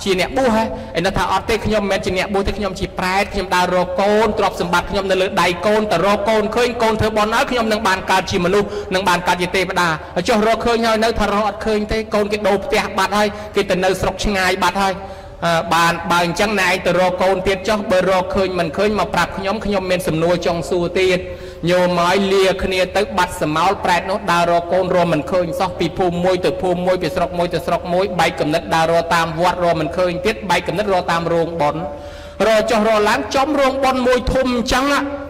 ជាអ្នកបួសឯនោះថាអត់ទេខ្ញុំមិនមែនជាអ្នកបួសទេខ្ញុំជាប្រែតខ្ញុំដើររកកូនទ្រព្យសម្បត្តិខ្ញុំនៅលើដៃកូនតែរកកូនឃើញកូនធ្វើបន់ឲ្យខ្ញុំនឹងបានកើតជាមនុស្សនឹងបានកើតជាទេវតាចុះរកឃើញហើយនៅថារកអត់ឃើញទេកូនគេដូរផ្ទះបាត់ហើយគេទៅនៅស្រុកឆ្ងាយបាត់ហើយបានបើអញ្ចឹងណែឯងទៅរកកូនទៀតចុះបើរកឃើញមិនឃើញមកប្រាប់ខ្ញុំមានសំណួរចង់សួរទៀតញោមឲ្យលាគ្នាទៅបាត់សមោលប្រែតនោះដើររកកូនរមិនឃើញសោះពីភូមិមួយទៅភូមិមួយពីស្រុកមួយទៅស្រុកមួយបែកកំណត់ដើររតាមវត្តរមិនឃើញទៀតបែកកំណត់រតាមរោងប៉ុនរចុះរឡើងចំរោងប៉ុនមួយធំអញ្ចឹង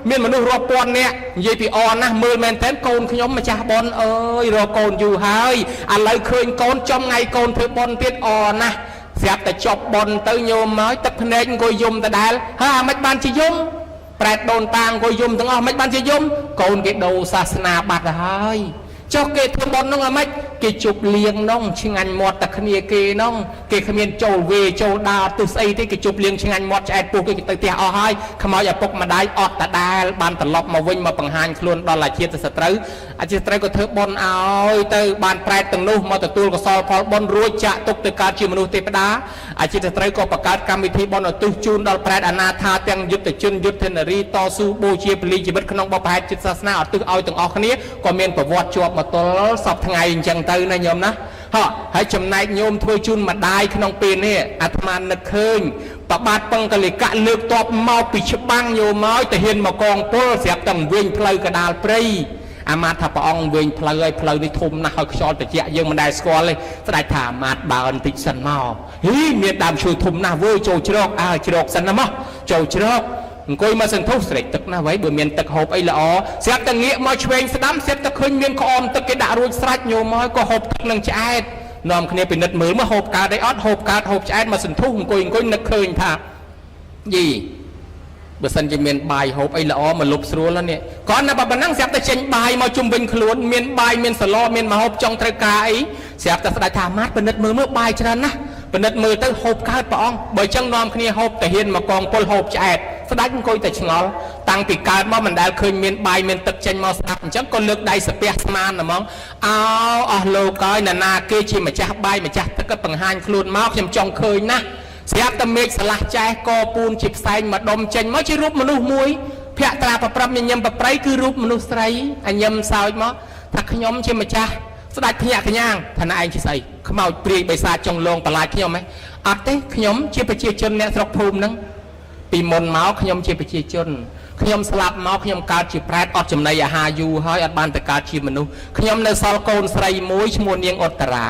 មានមនុស្សរាប់ពាន់នាក់និយាយពីអណាស់មើលមែនតើកូនខ្ញុំម្ចាស់បនអើយរកកូនយូរហើយឥឡូវឃើញកូនចំថ្ងៃកូនធ្វើបនទៀតអណាស់ស្រាប់តែចប់បនទៅញោមមកទឹកភ្នែកអង្គុយយំដដែលហើយអាមិនបានជាយំប្រែតដូនតាអង្គុយយំទាំងអស់មិនបានជាយំកូនគេដូរសាសនាបាត់ហើយចុះគេធ្វើបននោះអាម៉េចគេជប់លៀងនោះឆ្ងាញ់មាត់តែគ្នាគេនោះគេគ្មានចូលវេចូលដើរទុះស្អីទេគេជប់លៀងឆ្ងាញ់មាត់ឆ្អែតពោះគេទៅផ្ទះអស់ហើយខ្មោចឪពុកម្ដាយអត់ដដែលបានត្រឡប់មកវិញមកបង្ហាញខ្លួនដល់អាជាតិសត្រូវអាជាតិសត្រូវក៏ធ្វើបនឲ្យទៅបានប្រែតទាំងនោះមកទទួលកុសលផលបនរួចចាក់ទុកទៅកើតជាមនុស្សទេវតាអាជាតិសត្រូវក៏បង្កើតកម្មវិធីបនឧទ្ទិសជូនដល់ប្រែតអនាថាទាំងយុទ្ធជនយុទ្ធនារីតស៊ូបូជាពលីជីវិតក្នុងបបផែតចិត្តសាសនាឧទ្ទិសឲ្យទាំងអស់គ្នាក៏មានប្រវត្តិជាប់មកទល់សពថ្ងៃអញ្ចឹងទៅណាញោមណាហើយចំណែកញោមធ្វើជូនម្ដាយក្នុងពេលនេះអាត្មានឹកឃើញប្របាទបង្គលិកៈលើកតបមកពីច្បាំងញោមមកទៅហ៊ានមកកងពលស្រាប់តែវិញផ្លូវកដាលព្រៃអាមាត្យថាព្រះអង្គវិញផ្លូវឲ្យផ្លូវនេះធំណាស់ឲ្យខ្យល់ត្រជាក់យើងមិនដែលស្គាល់ទេស្ដេចថាអាមាត្យបើបន្តិចសិនមកមានដើមឈើធំណាស់វើចូលជ្រកជ្រកសិនណាមកចូលជ្រកអង្គុយមកសន្ធុះស្រេចទឹកណាស់ហើយបើមានទឹកហូបអីល្អស្រាប់តែងាកមកឆ្វេងស្ដាំស្រាប់តែឃើញមានក្អមទឹកគេដាក់រួចស្រេចញោមមកក៏ហូបទឹកនឹងឆ្អែតនាំគ្នាពិនិត្យមើលមកហូបកើតអីអត់ហូបកើតហូបឆ្អែតមកសន្ធុះអង្គុយនឹកឃើញថាយីបើសិនជាមានបាយហូបអីល្អមកលុបស្រួលនេះគ្រាន់តែប៉ុណ្ណឹងស្រាប់តែចេញបាយមកជុំវិញខ្លួនមានបាយមានសឡមានម្ហូបចង់ត្រូវការអីស្រាប់តែស្ដេចថាម៉ាត់ពិនិត្យមើលបាយច្រើនណាស់ពិនិត្យមើលទៅហូបកើតព្រះអង្គបើចឹងនាំគ្នាហូបតាហ៊ានមកកងពលហូបឆ្អែតស្ដេចអង្គុយតែឆ្ងល់តាំងពីកើតមកមិនដែលឃើញមានបាយមានទឹកចេញមកស្ដាប់អញ្ចឹងក៏លើកដៃសាពះស្មានហ្មងអស់លោកហើយណាគេជាម្ចាស់បាយម្ចាស់ទឹកក៏បង្ហាញខ្លួនមកខ្ញុំចង់ឃើញណាស់ស្រាប់តែមេឃឆ្លាស់ចែកកពូនជាផ្សែងមកដុំចេញមកជារូបមនុស្សមួយភក្ត្រាប្រប្រាប់ញញឹមប្រប្រៃគឺរូបមនុស្សស្រីអញញឹមសើចមកថាខ្ញុំជាម្ចាស់ស្ដេចភ្ញាក់កញ្ញាងថាណែឯងជាស្អីខ្មោចព្រាយបិសាចចុងលងបន្លាចខ្ញុំហ៎អត់ទេខ្ញុំជាប្រជាជនអ្នកស្រុកភូមិហ្នឹងពីមុនមកខ្ញុំជាប្រជាជនខ្ញុំស្លាប់មកខ្ញុំកើតជាប្រែតអត់ចំណីអាហារយូរហើយអត់បានទៅកើតជាមនុស្សខ្ញុំនៅសល់កូនស្រីមួយឈ្មោះនាងឧត្តរា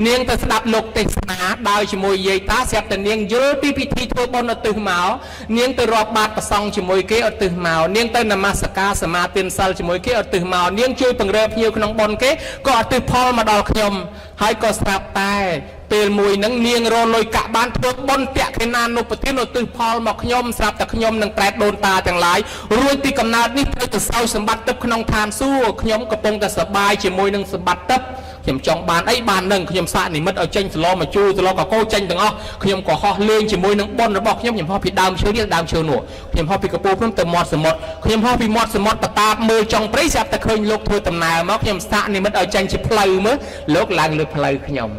នាងទៅស្ដាប់លោកទេសនាដើរជាមួយយាយតាស្រាប់តែនាងយល់ពីពិធីធ្វើបុណ្យឧទ្ទិសមកនាងទៅរាប់បាតប្រសង់ជាមួយគេឧទ្ទិសមកនាងទៅនមស្ការសមាទានសិលជាមួយគេឧទ្ទិសមកនាងជួយពង្រើភ្ញៀវក្នុងបុណ្យគេក៏ឧទ្ទិសផលមកដល់ខ្ញុំហើយក៏ស្រាប់តែពេលមួយហ្នឹងនាងរលុយកាក់បានធ្វើបុណ្យតក្កិណានុប្រទានឧទ្ទិសផលមកខ្ញុំស្រាប់តែខ្ញុំនឹងប្រែតដូនតាទាំងឡាយរួចពីកំណើតនេះត្រូវទៅសោយសម្បត្តិទឹកក្នុងឋានសួគ៌ខ្ញុំកំពុងតែសប្បាយជាមួយនឹងសម្បត្តិទឹកខ្ញុំចង់បានអីបាននឹងខ្ញុំសាកនិមិត្តឲ្យចេញសឡមកជួសឡកកោចេញទាំងអស់ខ្ញុំក៏ហោះលេងជាមួយនឹងបុណ្យរបស់ខ្ញុំហោះពីដើមឈើនេះដើមឈើនោះខ្ញុំហោះពីកពូខ្ញុំទៅមាត់សមុទ្រខ្ញុំហោះពីមាត់សមុទ្របតាបមើលចុងព្រៃស្រាប់តែឃើញលោកធ្វើដំណើរមកខ្ញុំសាកនិមិត្តឲ្យចេញជាផ្លូវមើលលោកឡើងលើផ្លូវខ្ញុំ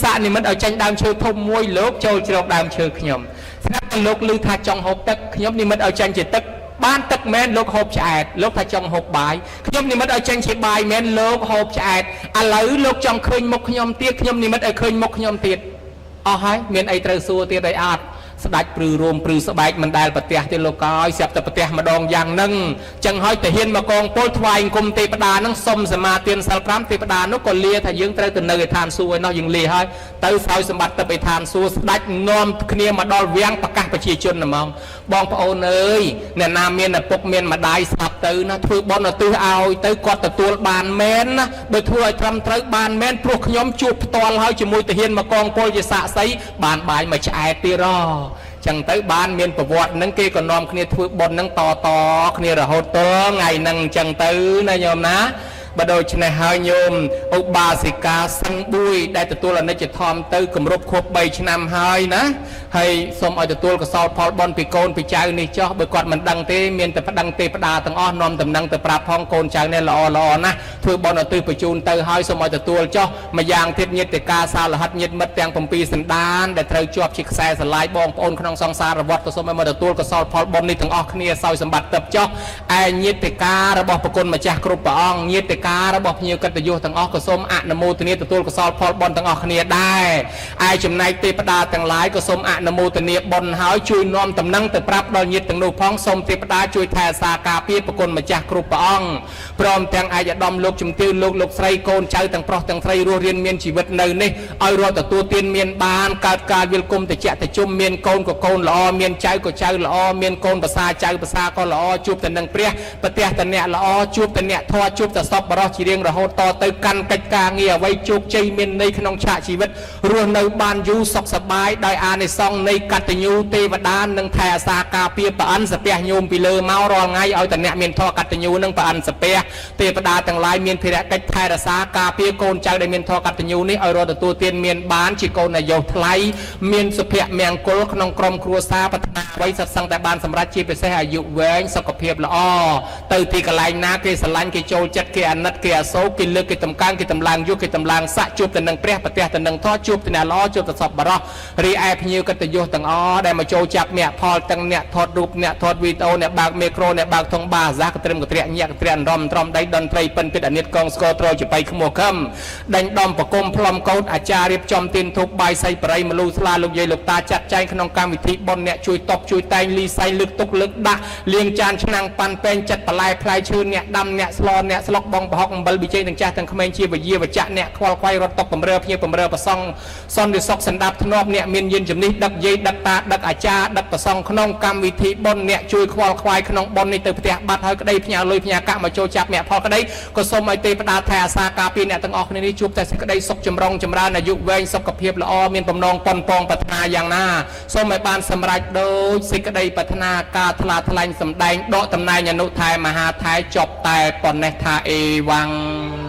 សាកនិមិត្តឲ្យចេញដើមឈើធំមួយលោកចូលជ្រកដើមឈើខ្ញុំស្រាប់តែលោកឮថាចង់ហូបទឹកខ្ញុំនិមិត្តឲ្យចេញជាទឹកបានទឹកមែនលោកហូបឆ្អែតលោកថាចង់ហូបបាយខ្ញុំនិមិត្តឲ្យចេញជាបាយមែនលោកហូបឆ្អែតឥឡូវលោកចង់ឃើញមុខខ្ញុំទៀតខ្ញុំនិមិត្តឲ្យឃើញមុខខ្ញុំទៀតអស់ហើយមានអីត្រូវសួរទៀតអីអត់ស្ដាច់ព្រឺរោមព្រឺស្បែកមិនដែលប្រទះទេលោកហើយស្រាប់តែប្រទះម្ដងយ៉ាងហ្នឹងចឹងហើយតាហ៊ានមកកងពលថ្វាយអង្គមទេវតាហ្នឹងសុំសមាទានសិល5ទេវតានោះក៏លាថាយើងត្រូវទៅនៅឯឋានសួគ៌ឯណោះយើងលាហើយទៅសោយសម្បត្តិទៅឯឋានសួគ៌ស្ដាច់នាំគ្នាមកដល់វាំងប្រកាសប្រជាជនហ្មងបងប្អូនអើយអ្នកណាមានឪពុកមានម្ដាយស្លាប់ទៅណាធ្វើបុណ្យឧទ្ទិសឲ្យទៅគាត់ទទួលបានមែនណាបើធ្វើឲ្យត្រឹមត្រូវបានមែនព្រោះខ្ញុំជួបផ្ទាល់ហើយជាមួយតាហ៊ានមកកងពលជាសាក្សីបានបាយមកឆ្អែតទៀតចឹងទៅបានមានប្រវត្តិហ្នឹងគេក៏នាំគ្នាធ្វើបុណ្យហ្នឹងតគ្នារហូតតថ្ងៃហ្នឹងចឹងទៅណាញោមណាបើដូច្នេះហើយញោមឧបាសិកាសង្ឃបួយដែលទទួលអនិច្ចធម៌ទៅគម្រប់ខួប3ឆ្នាំហើយណាហើយសូមឲ្យទទួលកុសលផលបុណ្យពីកូនពីចៅនេះចោះបើគាត់មិនដឹងទេមានតែប្តឹងទេវតាទាំងអស់នាំដំណឹងទៅប្រាប់ផងកូនចៅនេះល្អណាស់ធ្វើបុណ្យឧទ្ទិសបញ្ជូនទៅហើយសូមឲ្យទទួលចោះម្យ៉ាងទៀតញាតិកាសាលហិតញាតិមិត្តទាំង7សន្តានដែលត្រូវជាប់ជាខ្សែស្រឡាយបងប្អូនក្នុងសង្សារវត្តក៏សូមឲ្យមកទទួលកុសលផលបុណ្យនេះទាំងអស់គ្នាសោយសម្បត្តិទឹកចោះឯញាតិការបស់ប្រគុណម្ចាស់គ្រប់ព្រះអង្គញាតិ ការរបស់ភ្ញៀវកិត្តិយសទាំងអស់ក៏សូមអនុមោទនាទទួលកុសលផលបុណ្យទាំងអស់គ្នាដែរឯចំណែកទេវតាទាំងឡាយក៏សូមអនុមោទនាបុណ្យហើយជួយនាំដំណឹងទៅប្រាប់ដល់ញាតិទាំងនោះផងសូមទេវតាជួយថែរក្សាការពារប្រគុណម្ចាស់គ្រប់ព្រះអង្គព្រមទាំងឯកឧត្តមលោកជំទាវលោកស្រីកូនចៅទាំងប្រុសទាំងស្រីរស់រានមានជីវិតនៅនេះឲ្យរត់ទទួលទានមានបានកើតការវិលគុំតិចតិជុំមានកូនក៏កូនល្អមានចៅក៏ចៅល្អមានកូនប្រសាចៅប្រសាក៏ល្អជួបតែនឹងព្រះប្រទះតអ្នកល្អជួបតអ្នកធម៌ជួបតែសពបរោះជារៀងរហូតតទៅកាន់កិច្ចការងារអ្វីជោគជ័យមានន័យក្នុងឆាកជីវិតរស់នៅបានយូរសុខសប្បាយដោយអានិសង្សនៃកតញ្ញូទេវតានិងថែអាសាការពារប្រអិនសាពះញោមពីលើមករាល់ថ្ងៃឲ្យតអ្នកមានធម៌កតញ្ញូនិងប្រអិនសាពះទេវតាទាំងឡាយមានភារកិច្ចថែរក្សាការពារកូនចៅដែលមានធម៌កតញ្ញូនេះឲ្យរត់ទទួលទានមានបានជាកូនអាយុថ្លៃមានសុភមង្គលក្នុងក្រុមគ្រួសារប្រាថ្នាអ្វីសត្វសឹងតែបានសម្រេចជាពិសេសអាយុវែងសុខភាពល្អទៅទីកន្លែងណាគេស្រឡាញ់គេចូលចិត្តគេអាណិតគេអាសូរគេលើកគេតម្កើងគេតម្លើងយុគគេតម្លើងស័កជួបទៅនឹងព្រះប្រទះទៅនឹងធម៌ជួបទៅអ្នកល្អជួបទៅសពបរោះរីឯភ្ញៀវកិត្តិយសទាំងអស់ដែលមកចូលចាប់អ្នកផលទាំងអ្នកថតរូបអ្នកថតវីដេអូអ្នកបើកមីក្រូអ្នកបើកធុងបាសាកត្រឹមកត្រែកញាក់កត្រែករំត្រំដៃតន្ត្រីពិនពិតអនិតកងស្គរត្រចបៃខ្មោះខំដេញដំប្រគំផ្លំកោតអាចារ្យរៀបចំទានធូបបាយសៃបរិយមលូស្លាលោកយាយលោកតាចាត់ចែងក្នុងកម្មវិធីបុណ្យអ្នកជួយតបជួយតែងលីសៃលើកទុកលើកដាក់លៀងចានឆ្នាំងប៉ាន់ពេងចិត្តបន្លែផ្លែឈើអ្នកដាំអ្នកស្លអ្នកស្លុកបងប្រហុកអំបិលប៊ីចេងទាំងចាស់ទាំងក្មេងជាវិយាវចៈអ្នកខ្វល់ខ្វាយរត់តុកបំរើភ្ញៀវបំរើប្រសង់សន្តិសុខសណ្ដាប់ធ្នាប់អ្នកមានយានជំនិះដឹកយាយដឹកតាដឹកអាចារ្យដឹកប្រសង់ក្នុងកម្មវិធីបុណ្យអ្នកជួយខ្វល់ខ្វាយក្នុងបុណ្យនេះទៅផ្ទះបាត់ហើយក្តីផ្ញើលុយផ្ញើកាក់មកចូលចាប់អ្នកផលក្តីក៏សូមឲ្យទេវតាថែអាសាការពារអ្នកទាំងអស់គ្នានេះជួបតែសេចក្តីសុខចម្រុងចម្រើនអាយុវែងសុខភាពល្អមានបំណងប៉ុនប៉ងប្រាថ្នាយ៉ាងណាសូមឲ្យបានសម្រេចដោយសេចក្តីប្រាថ្នាការថ្លាថ្លែងសម្ដែងដកតំណែងអនុថែមហាថែចប់តែប៉ុណ្ណេះថាអេវ៉ាំង